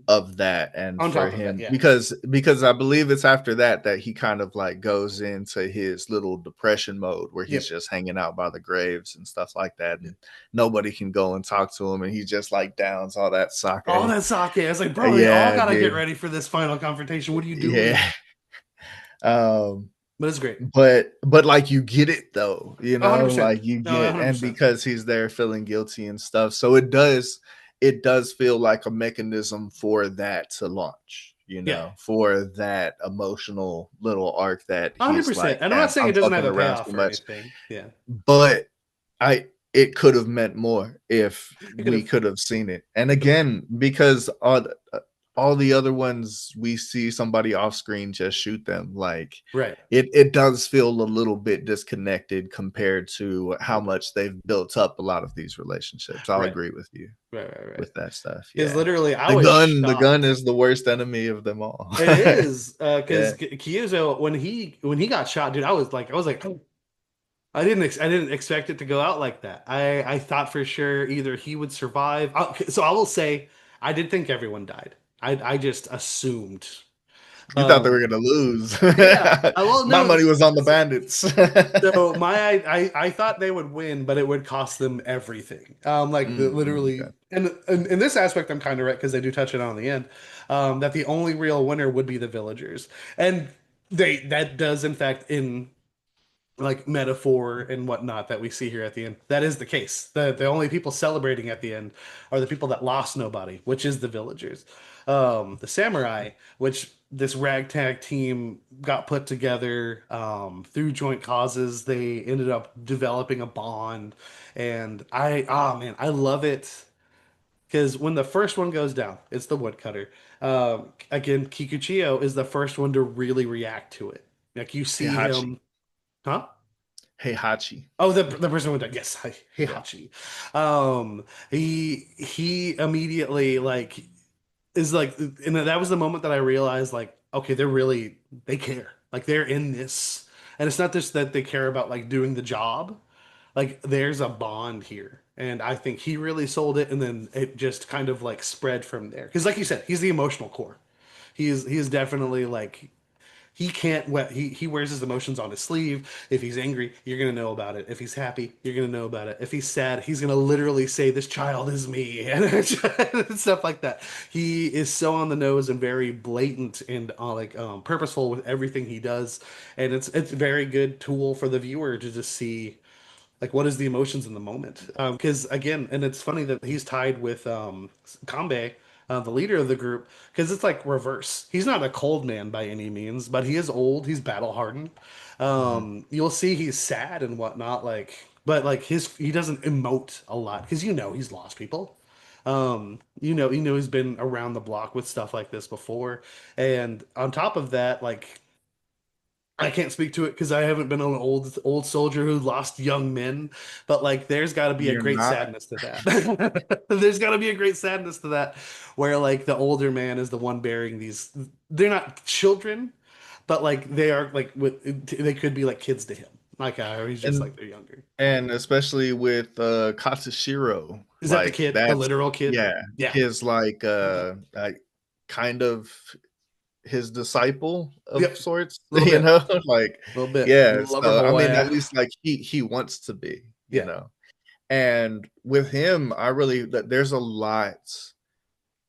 of that, and on for top of that, him, yeah. because I believe it's after that that he kind of like goes into his little depression mode where he's Yep. just hanging out by the graves and stuff like that, and nobody can go and talk to him, and he just like downs all that All sake. that sake. I was like, bro, we all Yeah, gotta get dude. ready for this final confrontation. What are you doing? Yeah. um But it's great. but like you get it though, you Oh, know, 100%. like you No, get, and 100%. because he's there feeling guilty and stuff, so it does feel like a mechanism for that to launch, you Yeah. know, for that emotional little arc that he's like, 100%. And I'm not damn, saying I'm it doesn't have fucking a around too payoff or much. anything. Yeah. But I it could have meant more if It could we have. could have seen it. And Could have. again, because all the other ones we see somebody off screen just shoot them, like Right. it does feel a little bit disconnected compared to A how little bit. much they've built up a lot of these relationships. I'll Right. agree with you Right. Right. Right. with that stuff. Because Yeah. literally, I The was gun shocked. is the worst enemy of them all. It is Yeah. because Kyuzo when he got shot, dude, I was like, oh, I didn't expect it to go out like that. I thought for sure either he would survive. So I will say I did think everyone died. I just assumed. You thought they were Um, gonna lose. yeah. Well, My no. money was on the bandits. So I thought they would win, but it would cost them everything. Okay. Literally, and in this aspect, I'm kind of right because they do touch it on the end. That the only real winner would be the villagers, and they that does in fact in like metaphor and whatnot that we see here at the end. That is the case. The only people celebrating at the end are the people that lost nobody, which is the villagers. The samurai, which this ragtag team got put together through joint causes. They ended up developing a bond, and oh man, I love it because when the first one goes down, it's the woodcutter. Again, Kikuchiyo is the first one to really react to it. Like you see Heihachi. him, huh? Heihachi. Oh, the person who died. Yes, Yeah. Heihachi. He immediately like is like, and that was the moment that I realized like, okay, they care. Like they're in this, and it's not just that they care about like doing the job. Like there's a bond here, and I think he really sold it, and then it just kind of like spread from there. Because like you said, he's the emotional core. He is definitely like he can't we he wears his emotions on his sleeve. If he's angry, you're gonna know about it. If he's happy, you're gonna know about it. If he's sad, he's gonna literally say, "This child is me," and stuff like that. He is so on the nose and very blatant and purposeful with everything he does, and it's a very good tool for the viewer to just see like what is the emotions in the moment. Because again, and it's funny that he's tied with Kanbei, the leader of the group, because it's like reverse. He's not a cold man by any means, but he is old. He's battle hardened. Mhm. You'll see he's sad and whatnot, but like he doesn't emote a lot because he's lost people. You know he's been around the block with stuff like this before, and on top of that, like I can't speak to it because I haven't been an old soldier who lost young men, but like there's got to be a You're great not. sadness to that. There's got to be a great sadness to that, where like the older man is the one bearing these. They're not children, but like they are like they could be like kids to him. Like he's just and like they're younger. and especially with Katsushiro, Is that the like kid, the that's, literal kid? yeah, Yeah. his like kind of his disciple of Yep. sorts, A little you bit. know, like A little bit. yeah. Lover So I mean, boy. at least like he wants to be, you Yeah. know. And with him, I really that there's a lot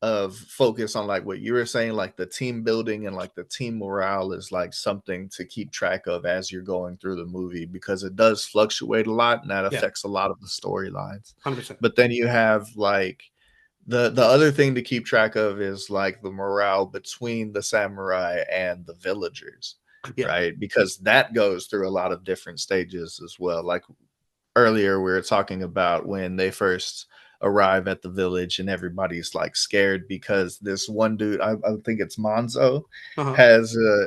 of focus on like what you were saying, like the team building and like the team morale is like something to keep track of as you're going through the movie because it does fluctuate a lot and that Yeah. affects a lot of the storylines. 100%. But then you have like the other thing to keep track of is like the morale between the samurai and the villagers. Yeah. right? Because that goes through a lot of different stages as well. Like earlier, we were talking about when they first arrive at the village and everybody's like scared because this one dude, I think it's Monzo, Uh-huh.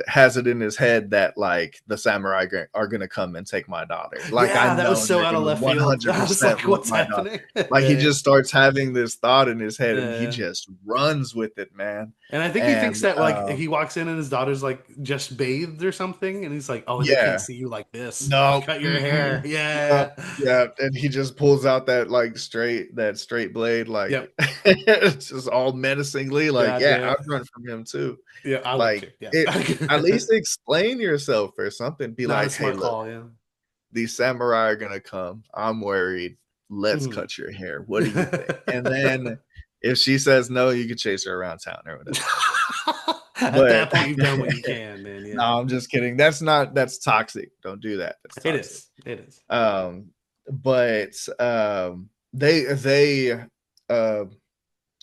has it in his head that like the samurai are gonna come and take my daughter. Like I Yeah, that was know so they're out of gonna left field. I was 100% like, want what's my daughter. happening? Like he Yeah. just starts having this thought in his head and he Yeah. just runs with it, man. And I think he thinks And that like he walks in and his daughter's like just bathed or something, and he's like, "Oh, they can't yeah, see you like this. I'll no, cut your hair." mm-mm. Yep, Yeah. yeah, and he just pulls out that like straight blade, like Yep. it's just all menacingly, like, God yeah, damn I'd it. run from him too. Yeah, I would Like too. Yeah. it, at least explain yourself or something. Be Not a like, hey, smart look, call. Yeah. these samurai are gonna come. I'm worried. Let's Mhm. cut your hair. What do you think? And then if she says no, you can chase her around town or whatever. At But that point, you've done what you can, man. no, Yeah. I'm just kidding. That's toxic. Don't do that. That's It toxic. is. It is. Um, but they uh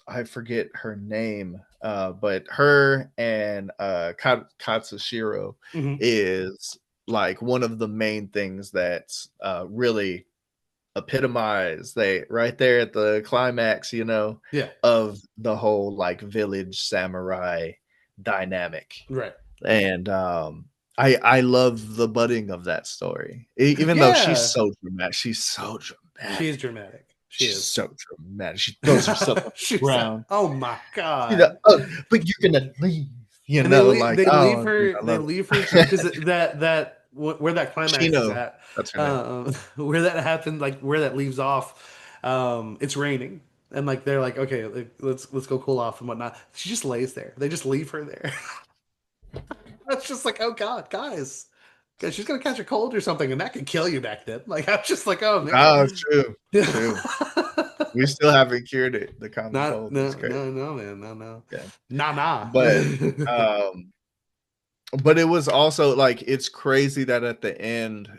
I forget her name, but her and Katsushiro Hmm. is like one of the main things that really epitomize they right there at the climax, Yeah. of the whole like village samurai dynamic. Right. And I love the budding of that story. Even though she's Yeah. so dramatic, she's so She is dramatic. dramatic. She She's is. so dramatic. She throws herself on the She's. ground. Oh my You know, god. oh, but you're gonna leave. And they Like, they leave oh, dude, her I they love leave it. her because where that climax is Chino, at, that's her name. where that happened, like where that leaves off, it's raining, and like they're like, okay, like, let's go cool off and whatnot. She just lays there. They just leave her there. That's just like, oh god, guys, because she's gonna catch a cold or something, and that could kill you back then. Like I'm just like, oh man. Oh, it's true. It's true. We still haven't cured it. The common Not cold. It's crazy. no man, no, Yeah, nah nah. but um, but it was also like it's crazy that at the end,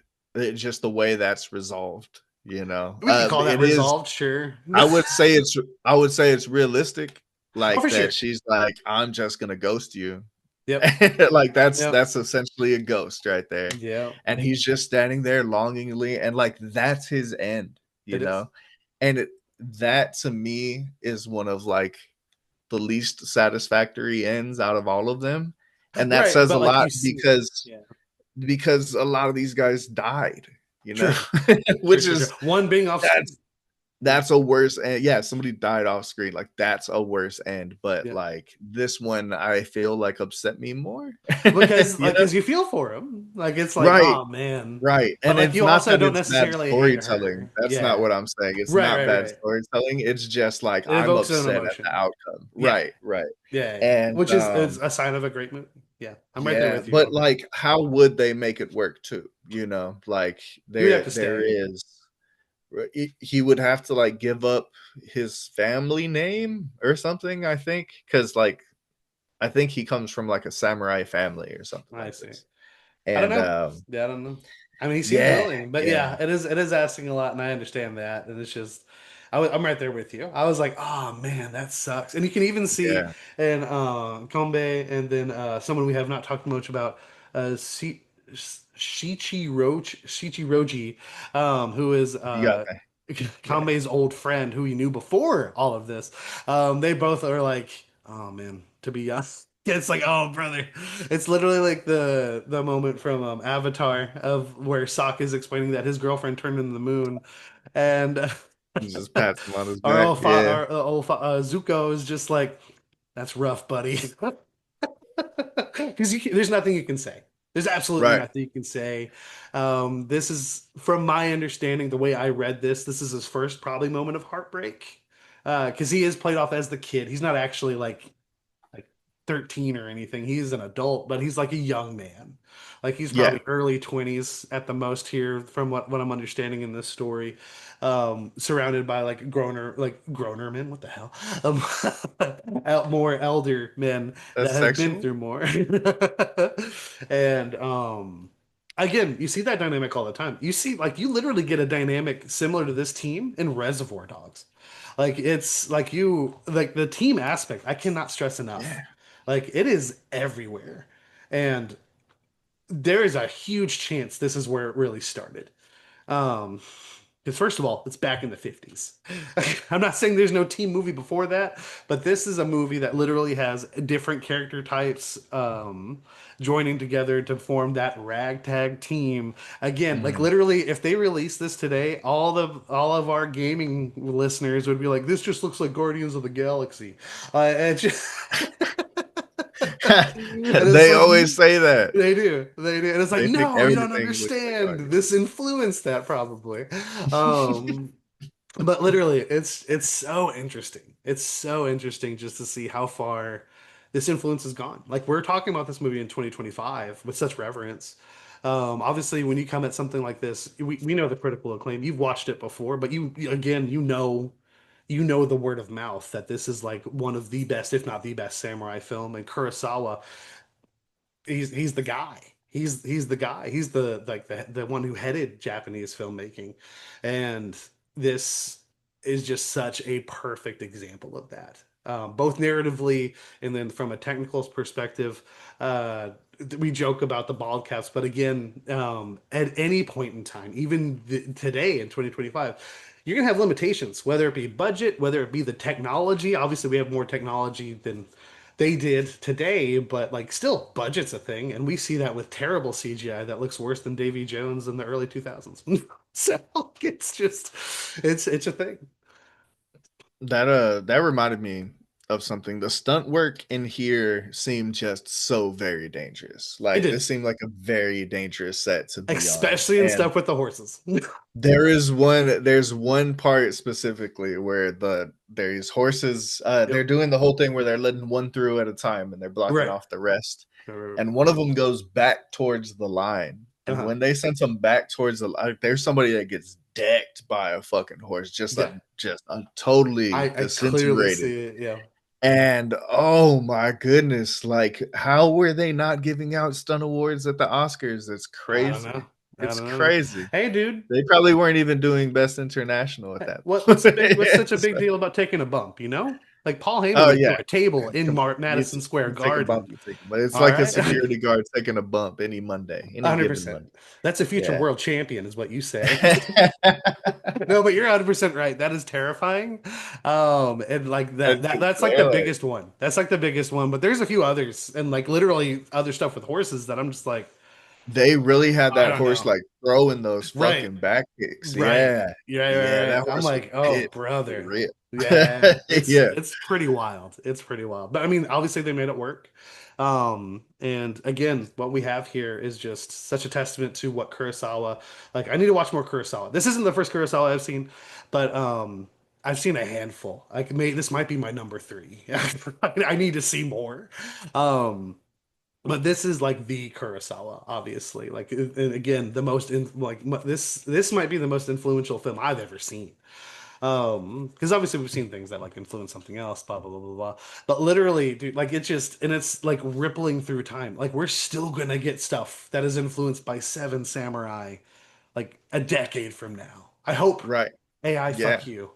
just the way that's resolved. We could call that It is. resolved, sure. I would say it's realistic, Oh, like for that sure. she's like, I'm just gonna ghost you. Yep. Like Yep. that's essentially a ghost right there. Yeah. And he's just standing there longingly, and like that's his end, It is. And that to me is one of like the least satisfactory ends out of all of them. And that Right, says a but like lot you see it. because Yeah. a lot of these guys died, True. True, which true, true. is One being off screen. that's that's a worse end. Yeah, somebody died off screen. Like that's a worse end. But Yeah. like this one, I feel like upset me more. Because you know, because you feel for him. Like it's like, right, oh man. right. But And like it's you not also that don't it's bad necessarily hate storytelling. her. That's not Yeah. what I'm saying. It's Right, not right, bad right. storytelling. It's just like It I'm evokes an upset at the emotion. outcome. Yeah. Right, right. Yeah, yeah. And Which is it's a sign of a great movie. Yeah. I'm right there yeah, with you but on that. like how would they make it work too? Like You would have to there stay. is he would have to like give up his family name or something, I think, because like I think he comes from like a samurai family or something I like see. this. I don't And know. Yeah, I don't know. I mean, he seemed yeah, willing, but yeah, yeah, it is asking a lot, and I understand that. And it's just, I'm right there with you. I was like, oh man, that sucks. And you can even see yeah, in Kombe, and then someone we have not talked much about, Shichiroji, who is you got that. Yeah, Kombe's old friend, who he knew before all of this. They both are like, oh man, to be honest. It's like, oh brother, it's literally like the moment from Avatar of where Sokka is explaining that his girlfriend turned into the moon, and he just pats him on his our back. Yeah, Zuko is just like, that's rough, buddy, because there's nothing you can say. There's absolutely right. nothing you can say. This is, from my understanding, the way I read this, this is his first probably moment of heartbreak, because he is played off as the kid. He's not actually like 13 or anything. He's an adult, but he's like a young man. Like he's Yeah, probably early 20s at the most here, from what I'm understanding in this story. Surrounded by like groaner men. What the hell? More elder men that that's have been sexual. through more. And again, you see that dynamic all the time. You see, like, you literally get a dynamic similar to this team in Reservoir Dogs. Like it's like the team aspect, I cannot stress enough. Yeah, Like it is everywhere. And there is a huge chance this is where it really started. Um, because first of all, it's back in the 50s. I'm not saying there's no teen movie before that, but this is a movie that literally has different character types joining together to form that ragtag team. Again, like Mm. literally, if they release this today, all of our gaming listeners would be like, "This just looks like Guardians of the Galaxy," and, just, and it's They like, always say that. they do, and it's like, They think no, you don't everything looks like understand. Guardians. This influenced that probably. Um, but literally, it's so interesting. It's so interesting just to see how far this influence has gone. Like we're talking about this movie in 2025 with such reverence. Obviously, when you come at something like this, we know the critical acclaim. You've watched it before, but again, you know the word of mouth that this is like one of the best, if not the best, samurai film. And Kurosawa, he's the guy. He's the guy. He's the one who headed Japanese filmmaking, and this is just such a perfect example of that. Both narratively and then from a technical perspective. We joke about the bald caps, but again, at any point in time, even today in 2025, you're gonna have limitations, whether it be budget, whether it be the technology. Obviously, we have more technology than they did today, but like still, budget's a thing, and we see that with terrible CGI that looks worse than Davy Jones in the early 2000s. So it's just, it's a thing. That reminded me of something. The stunt work in here seemed just so very dangerous. It Like this did, seemed like a very dangerous set to be on. especially in And stuff with the horses. there's one part specifically where there's horses they're Yep. doing the whole thing where they're letting one through at a time and they're blocking Right. off the rest. Uh And one of them goes back towards the line. And huh. when they send them back towards the line, there's somebody that gets decked by a fucking horse, Yeah. just a totally I clearly disintegrated. see it. Yeah. And oh my goodness, like how were they not giving out stunt awards at the Oscars? It's I don't know. crazy. I It's don't know. crazy. Hey, dude. They probably weren't even doing best international at that What's the big? What's point. such a big deal about taking a bump? You know, like Paul Heyman Oh went yeah. through a table in Come on. Madison Square You take a bump, Garden. you take a bump. It's All like a right. security guard taking a bump any Monday, any given 100%. Monday. That's a future Yeah. world champion, is what you say. No, but you're 100% right. That is terrifying. And like that, And that's like the they're like, biggest one. That's like the biggest one. But there's a few others, and like literally other stuff with horses that I'm just like, they really had I that don't horse know. like throwing those Right, fucking back kicks. right, Yeah. yeah, Yeah, right, that right. I'm horse was like, oh, pit for brother. real. Yeah, Yeah. it's pretty wild. It's pretty wild. But I mean, obviously they made it work. And again, what we have here is just such a testament to what Kurosawa, like I need to watch more Kurosawa. This isn't the first Kurosawa I've seen, but I've seen a handful. Like this might be my number three. I need to see more. Um but this is like the Kurosawa, obviously. Like and again, the most this might be the most influential film I've ever seen. Because obviously we've seen things that like influence something else, blah blah blah blah blah. But literally, dude, like it's just and it's like rippling through time. Like we're still gonna get stuff that is influenced by Seven Samurai, like a decade from now. I hope. Right. AI, Yeah. fuck you.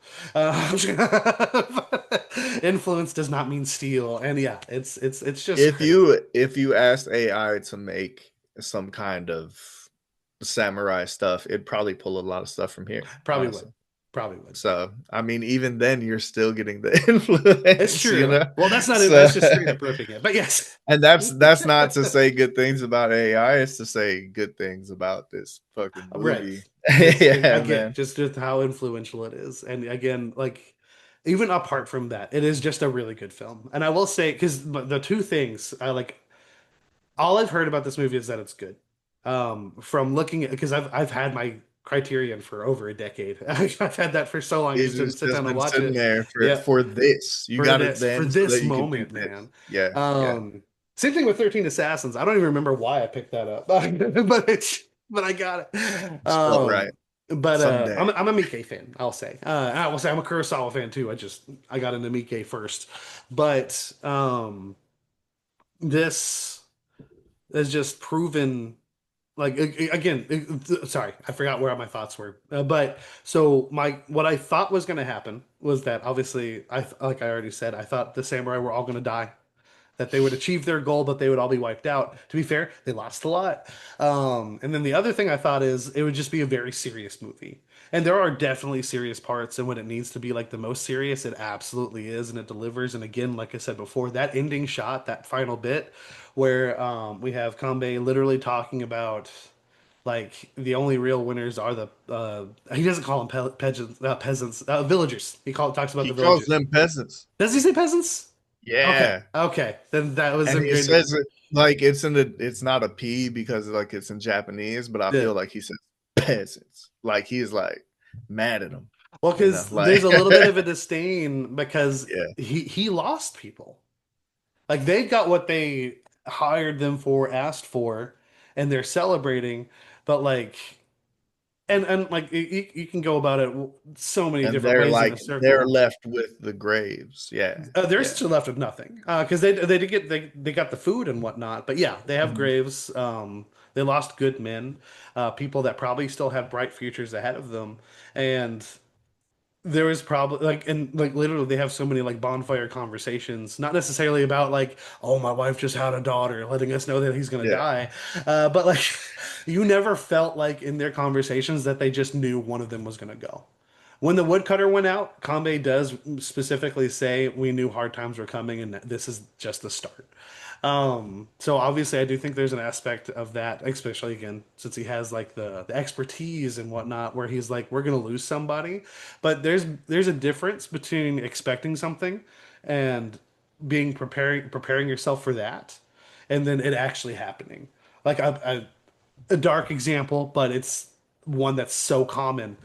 Influence does not mean steal, and yeah, it's just crazy. If you asked AI to make some kind of samurai stuff, it'd probably pull a lot of stuff from here, Probably would, honestly. probably would. So, I mean, even then, you're still getting the It's influence, you true. know. Well, that's not it. So, That's just straight up ripping it. But yes. and that's not to say good things about AI. It's to say good things about this fucking Right. movie. It's Yeah, again man. just how influential it is. And again, like even apart from that, it is just a really good film. And I will say, because the two things I like, all I've heard about this movie is that it's good. From looking at because I've had my criterion for over a decade. I've had that for so long just to It's sit just down and been watch sitting it. there Yeah, for this. You got it for then so this that you can do moment, this. man. Yeah, yeah. Um, Same thing with 13 Assassins. I don't even remember why I picked that up, but I got it. Just felt right. But Someday. I'm a Miike fan, I'll say. I will say I'm a Kurosawa fan too. I got into Miike first, but this has just proven like again sorry, I forgot where my thoughts were, but so my what I thought was going to happen was that obviously like I already said, I thought the samurai were all going to die. that they would achieve their goal, but they would all be wiped out. To be fair, they lost a lot. And then the other thing I thought is it would just be a very serious movie. And there are definitely serious parts, and when it needs to be like the most serious, it absolutely is, and it delivers. And again, like I said before, that ending shot, that final bit, where we have Kanbei literally talking about like the only real winners are the he doesn't call them peasants, villagers. Talks about He the calls villagers. them peasants. Does he say peasants? Okay, Yeah. okay, then that was And him he getting says it like it's not a P because like it's in Japanese, but I yeah. feel like he says peasants. Like he's like mad at him, Well, you know, because like there's a little bit of a disdain because yeah. he lost people. Like they got what they hired them for, asked for, and they're celebrating. But like, and like you can go about it so many And different they're ways in a like they're circle. left with the graves. Yeah. They're Yeah. still left with nothing because they did get they got the food and whatnot. But yeah, they have Mhm. graves. They lost good men, people that probably still have bright futures ahead of them, and there was probably like and like literally they have so many like bonfire conversations, not necessarily about like, oh, my wife just had a daughter, letting us know that he's gonna Yeah. die, but like you never felt like in their conversations that they just knew one of them was gonna go. When the woodcutter went out, Kanbei does specifically say we knew hard times were coming and that this is just the start. So obviously I do think there's an aspect of that, especially again, since he has like the expertise and whatnot, where he's like, we're gonna lose somebody. But there's a difference between expecting something and being preparing yourself for that, and then it actually happening. Like a dark example, but it's one that's so common.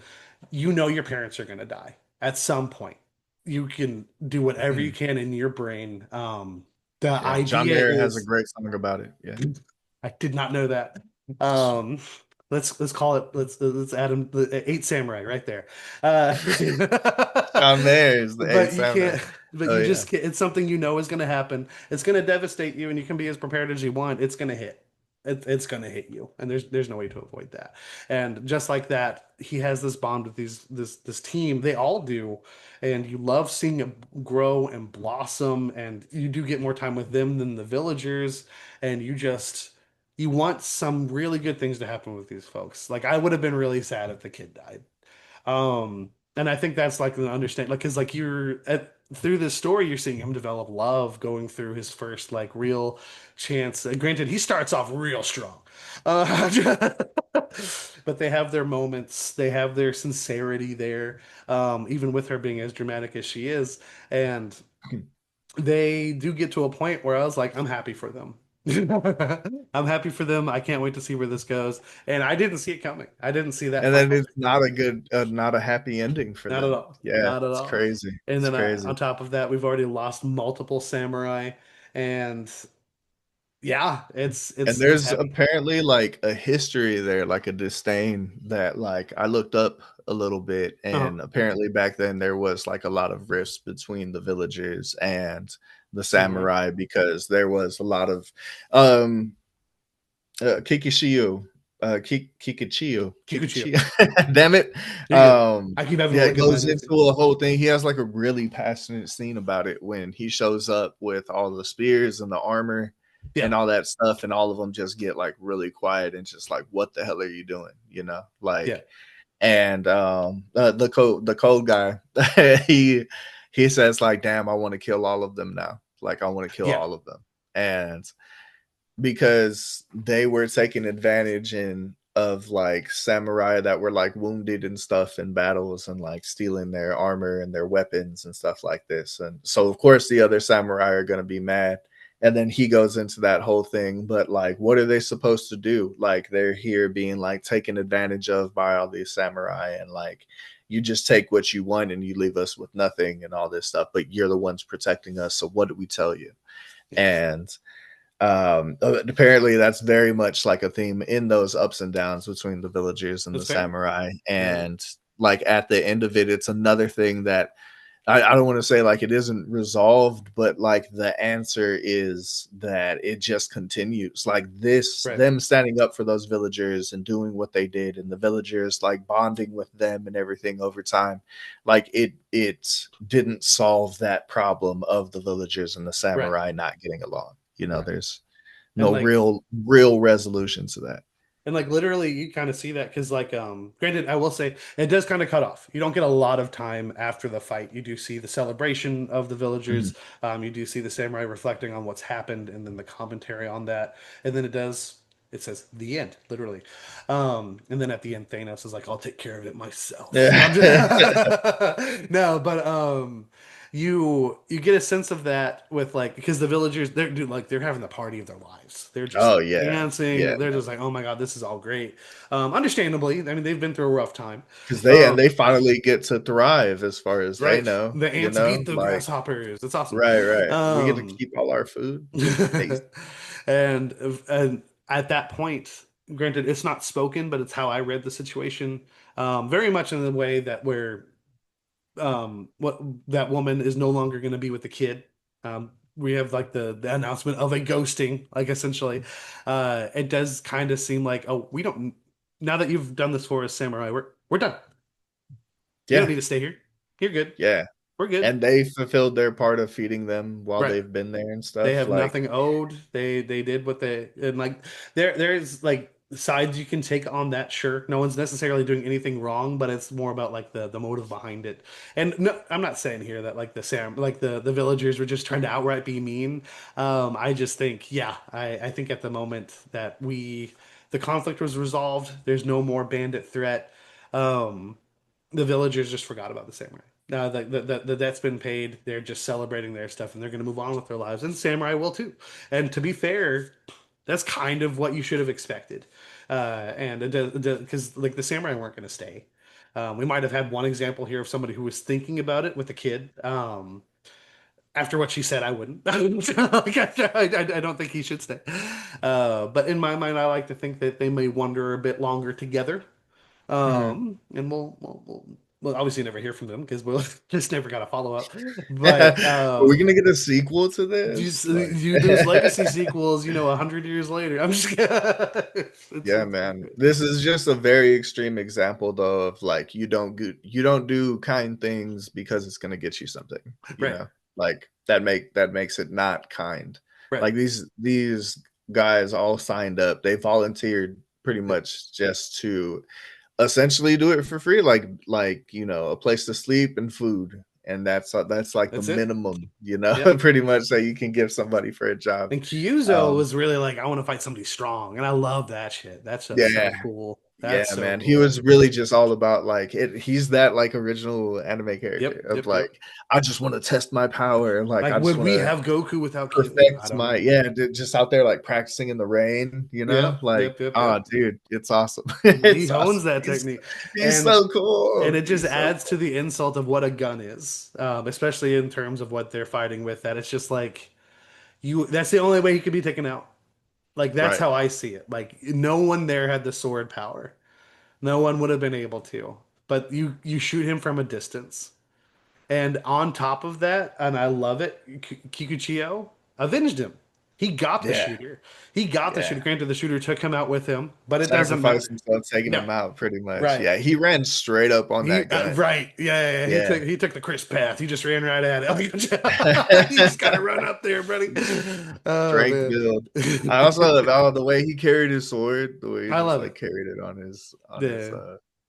You know your parents are gonna die at some point. You can do whatever you Mhm. can in your brain. The Yeah. John idea Mayer has a is great song about it. Yeah. I did not know that. Um, let's call it let's add him the eight samurai right there. John Mayer is the eighth But you samurai. can't. But Oh you yeah. just can't, it's something you know is going to happen. It's going to devastate you, and you can be as prepared as you want. It's going to hit. It's going to hit you, and there's no way to avoid that. And just like that, he has this bond with this team. They all do, and you love seeing it grow and blossom. And you do get more time with them than the villagers, and you want some really good things to happen with these folks. Like I would have been really sad if the kid died. And I think that's like an understand, like, because like through this story, you're seeing him develop love going through his first like real chance. Granted, he starts off real strong, uh, but they have their moments, they have their sincerity there, even with her being as dramatic as she is, and they do get to a point where I was like, I'm happy for them. I'm happy for them. I can't wait to see where this goes. And I didn't see it coming. I didn't see that And then final. it's not a good, not a happy ending for Not at them. all. Yeah, Not at it's all. crazy. And It's then crazy. on top of that, we've already lost multiple samurai, and yeah, And it's there's heavy. apparently like a history there, like a disdain that like I looked up a little bit, Uh-huh. and apparently back then there was like a lot of rifts between the villagers and the Samurai. samurai because there was a lot of um Kikishiyo, Kikichiyo, Kikuchiyo. damn it. You're good. I keep having to Yeah, it look at my goes notes into here. a whole thing. He has like a really passionate scene about it when he shows up with all the spears and the armor Yeah. and all that stuff, and all of them just get like really quiet and just like, what the hell are you doing? You know, Yeah. like, and the code guy, he he says like, damn, I want to kill all of them now. Like, I want to kill Yeah. all of them. And because they were taking advantage in of like samurai that were like wounded and stuff in battles and like stealing their armor and their weapons and stuff like this. And so of course the other samurai are going to be mad. And then he goes into that whole thing, but like, what are they supposed to do? Like, they're here being like taken advantage of by all these samurai, and like, you just take what you want and you leave us with nothing and all this stuff, but you're the ones protecting us, so what do we tell you? Yes. And apparently that's very much like a theme in those ups and downs between the villagers and That's the fair. samurai. Uh, And like at the end of it, it's another thing that I don't want to say like it isn't resolved, but like the answer is that it just continues. Like this, Right, them standing up for those villagers and doing what they did, and the villagers like bonding with them and everything over time. Like it didn't solve that problem of the villagers and the right, samurai not getting along. You know, right. there's And no like real resolution to that. And like literally, you kind of see that because, like, granted, I will say it does kind of cut off. You don't get a lot of time after the fight. You do see the celebration of the Mhm. villagers. You do see the samurai reflecting on what's happened, and then the commentary on that. And then it does. It says the end, literally. And then at the end, Thanos is like, "I'll take care of it myself." No, I'm Yeah. just no, but you get a sense of that with like because the villagers they're dude, like they're having the party of their lives. They're just Oh like yeah, dancing. yeah. They're just like, oh my God, this is all great. Understandably, I mean they've been through a rough time. Because Um, they finally get to thrive as far as they right, know, the you ants know, beat the like grasshoppers. It's awesome. right, right. We get to Um, keep all our food. Tasty. and and at that point, granted, it's not spoken, but it's how I read the situation. Very much in the way that where what that woman is no longer going to be with the kid. We have like the announcement of a ghosting, like essentially. It does kind of seem like, oh, we don't now that you've done this for us, samurai, we're done. You don't Yeah, need to stay here. You're good. yeah. We're good. And they fulfilled their part of feeding them while Right. they've been there and They stuff. have Like, nothing owed. They did what they and like there's like sides you can take on that. Sure, no one's necessarily doing anything wrong, but it's more about like the motive behind it. And no, I'm not saying here that like the villagers were just trying to outright be mean. I just think yeah, I think at the moment that the conflict was resolved. There's no more bandit threat. Um, the villagers just forgot about the samurai. The debt's been paid. They're just celebrating their stuff and they're going to move on with their lives. And samurai will too. And to be fair, that's kind of what you should have expected. And because like the samurai weren't going to stay. We might have had one example here of somebody who was thinking about it with a kid. After what she said, I wouldn't. Like, I don't think he should stay. But in my mind, I like to think that they may wander a bit longer together. mhm. And we'll obviously never hear from them because we'll just never got a follow up. But Are we gonna get a sequel to this? Like, there's legacy sequels, 100 years later. I'm just yeah, it's man. great. This is just a very extreme example, though, of like you don't do kind things because it's gonna get you something. You Right, know, like that makes it not kind. right. Like these guys all signed up. They volunteered pretty Yep. much just to essentially do it for free, like you know, a place to sleep and food, and that's like the That's it. minimum, you know, Yep. pretty much that you can give somebody for a job. And Kyuzo Um, was really like, I want to fight somebody strong, and I love that shit. That stuff's so yeah, cool. yeah, That's so man. He cool. was really just all about like it. He's that like original anime character Yep, of yep, yep. like I just want to test my power and like Like, I just would want we to have Goku without Kyo? I perfect don't my know. yeah, just out there like practicing in the rain, you know, Yep, like yep, yep, oh, yep. dude, it's awesome. He It's hones awesome. that technique, He's and so cool. it just He's so adds to the insult of what a gun is, especially in terms of what they're fighting with. That it's just like you. That's the only way he could be taken out. Like that's right. how I see it. Like no one there had the sword power. No one would have been able to. But you shoot him from a distance. And on top of that, and I love it, Kikuchiyo avenged him. He got the Yeah, shooter. He got the yeah. shooter. Granted, the shooter took him out with him, but it doesn't Sacrificed matter. himself, taking No, him out pretty much. right. Yeah, he ran straight up on He that gun. right, yeah, yeah, yeah. He Yeah. took the crisp path. He just ran right at it. You just gotta run up there, buddy. Oh Strength man, build. I also love the way he carried his sword, the way he I just love like it. carried it on his Yeah,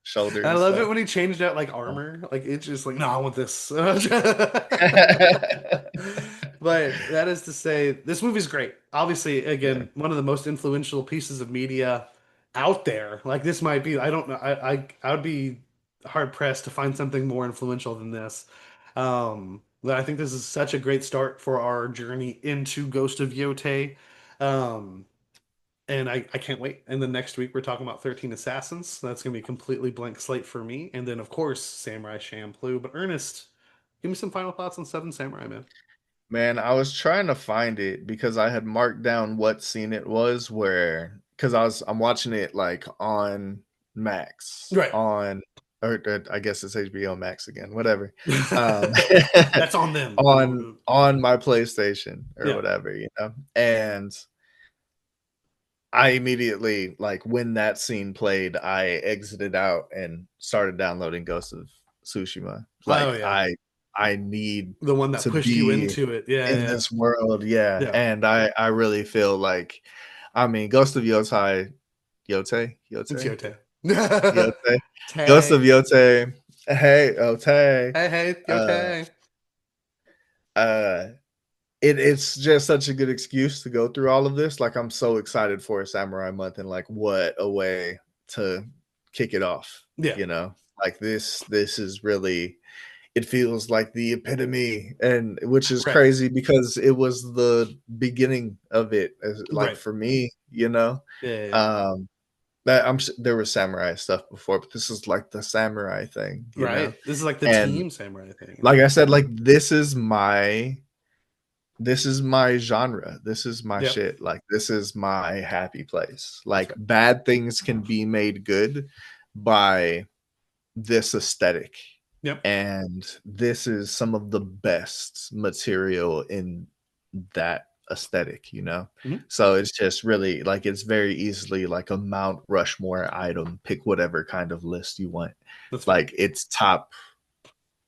shoulder I and love it stuff. when he changed out like armor. Like it's just like, no, I want this. But that is to say, this movie's great. Obviously, Yeah. again, one of the most influential pieces of media out there. Like this might be, I don't know, I would be hard pressed to find something more influential than this. But I think this is such a great start for our journey into Ghost of Yotei. Um, and I can't wait. And then next week we're talking about 13 Assassins. So that's gonna be a completely blank slate for me. And then of course Samurai Champloo. But Ernest, give me some final thoughts on Seven Samurai, man. Man, I was trying to find it because I had marked down what scene it was where because I'm watching it like on Max Right. on or I guess it's HBO Max again, whatever. Um, That's on them. on my PlayStation or Yeah. whatever, you know. And I immediately, like, when that scene played, I exited out and started downloading Ghost of Tsushima. Oh Like, yeah. I need The one that to pushed you be into it. Yeah, in yeah, this world, yeah. yeah. And I really feel like, I mean, Ghost of Yotei, Yotei, It's Yotei, Yotei. Yotei, Ghost of Tay. Yotei. Hey, Otei. Hey, hey, Uh, Yotei. uh, it's just such a good excuse to go through all of this. Like, I'm so excited for a Samurai Month, and like, what a way to kick it off. Yeah. You know, like this is really, it feels like the epitome, and which is Right. crazy because it was the beginning of it, as, like, Right. for me, you know. Yeah, yeah, yeah. Um, there was samurai stuff before, but this is like the samurai thing, you know. Right. This is like the And team samurai thing. like I said, like, this is my genre. This is my Yep. shit. Like, this is my happy place. Like, bad things can be made good by this aesthetic. Yep. And this is some of the best material in that aesthetic, you know? Mhm. So it's just really like, it's very easily like a Mount Rushmore item. Pick whatever kind of list you want. That's fair. Like, it's top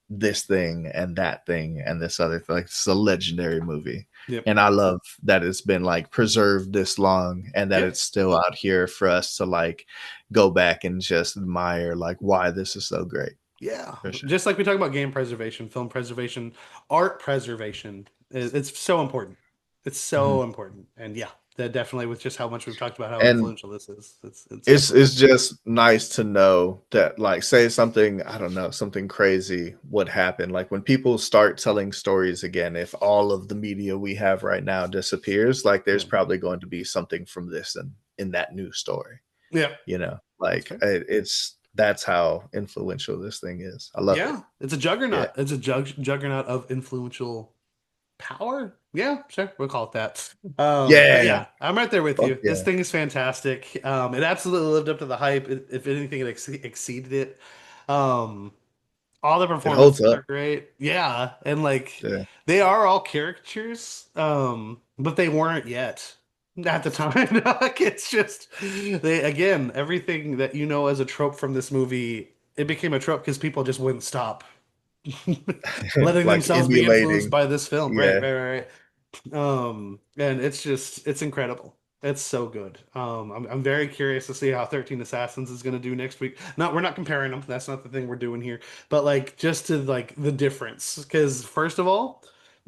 this thing and that thing and this other thing. Like, it's a legendary movie. Yep. And I love that it's been like preserved this long and that Yep. it's still out here for us to like go back and just admire like why this is so great. Yeah. For sure. Just like we talk about game preservation, film preservation, art preservation, it's so important. It's so Mhm. important. And yeah, that definitely with just how much we've talked about how And influential this is, it's it's definitely it's just nice to know that, like, say something, I don't know, something crazy would happen. Like, when people start telling stories again, if all of the media we have right now disappears, like, there's yeah. probably going to be something from this in that new story. Yeah. You know, That's like, fair. it's that's how influential this thing is. I love it. Yeah. It's a Yeah. juggernaut. It's a juggernaut of influential power? Yeah, sure. We'll call it that. But Yeah. yeah, I'm right there with Fuck you. This yeah. thing is fantastic. It absolutely lived up to the hype. If anything, it exceeded it. Um, all the It holds performances up. are great. Yeah, and like Yeah. they are all caricatures, but they weren't yet at the time. Like it's just they again everything that you know as a trope from this movie. It became a trope because people just wouldn't stop letting Like, themselves be influenced emulating. by this film. Right, Yeah. right, right, right. And it's just it's incredible. It's so good. I'm very curious to see how 13 Assassins is going to do next week. Not we're not comparing them. That's not the thing we're doing here. But like just to like the difference, because first of all,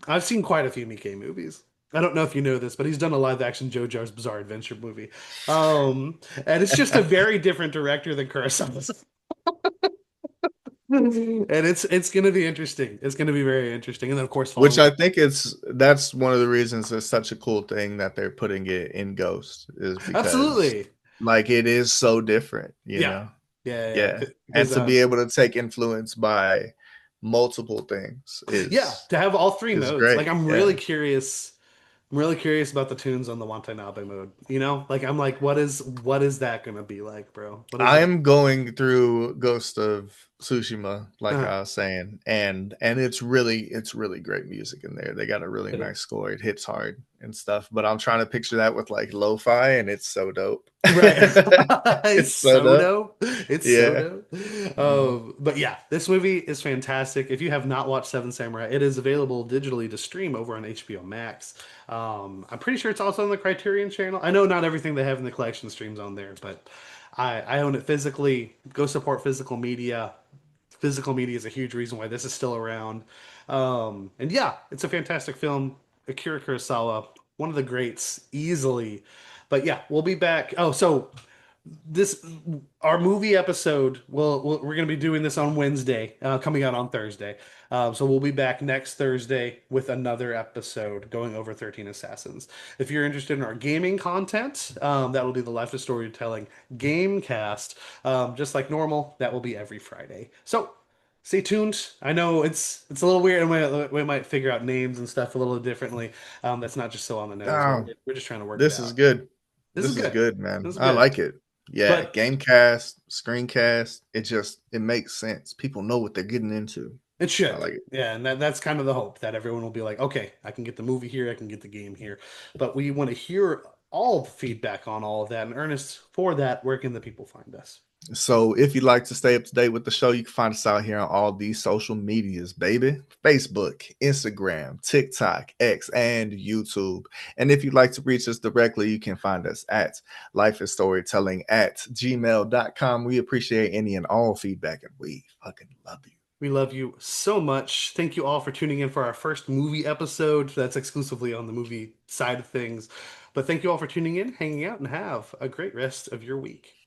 I've seen quite a few Mickey movies. I don't know if you know this, but he's done a live action JoJo's Bizarre Adventure movie. And it's just a very different director than Kurosawa. And it's gonna be interesting. It's gonna be very interesting. And then of course Which following. I think that's one of the reasons it's such a cool thing that they're putting it in Ghost, is because, Absolutely. like, it is so different, you Yeah. know? Yeah, yeah. Yeah. And Because to be able to take influence by multiple things yeah, is to have all three modes. great. Like I'm Yeah. really curious. I'm really curious about the tunes on the Watanabe mode. You know? Like I'm like, what is that gonna be like, bro? What is it? I'm going through Ghost of Tsushima, like Uh, I was saying, and it's really great music in there. They got a really it nice is. score. It hits hard and stuff. But I'm trying to picture that with like lo-fi, and it's so dope. Right. It's It's so so dope. dope. It's so Yeah. dope. Mhm. But yeah, this movie is fantastic. If you have not watched Seven Samurai, it is available digitally to stream over on HBO Max. I'm pretty sure it's also on the Criterion channel. I know not everything they have in the collection streams on there, but I own it physically. Go support physical media. Physical media is a huge reason why this is still around. And yeah, it's a fantastic film. Akira Kurosawa, one of the greats, easily. But yeah, we'll be back. Oh, so this our movie episode. We're going to be doing this on Wednesday, coming out on Thursday. So we'll be back next Thursday with another episode going over 13 Assassins. If you're interested in our gaming content, that will be the Life of Storytelling Gamecast. Just like normal, that will be every Friday. So stay tuned. I know it's a little weird, and we might figure out names and stuff a little differently. That's not just so on the nose, but Oh, we're just trying to work it this is out. good. This is This is good. good, This man. is I good. like it. Yeah, But Gamecast, Screencast, it makes sense. People know what they're getting into. it I should. like it. Yeah, and that's kind of the hope that everyone will be like, okay, I can get the movie here, I can get the game here. But we want to hear all the feedback on all of that. And Ernest, for that, where can the people find us? So if you'd like to stay up to date with the show, you can find us out here on all these social medias, baby. Facebook, Instagram, TikTok, X, and YouTube. And if you'd like to reach us directly, you can find us at lifeisstorytelling at gmail.com. We appreciate any and all feedback, and we fucking love you. We love you so much. Thank you all for tuning in for our first movie episode. That's exclusively on the movie side of things. But thank you all for tuning in, hanging out, and have a great rest of your week.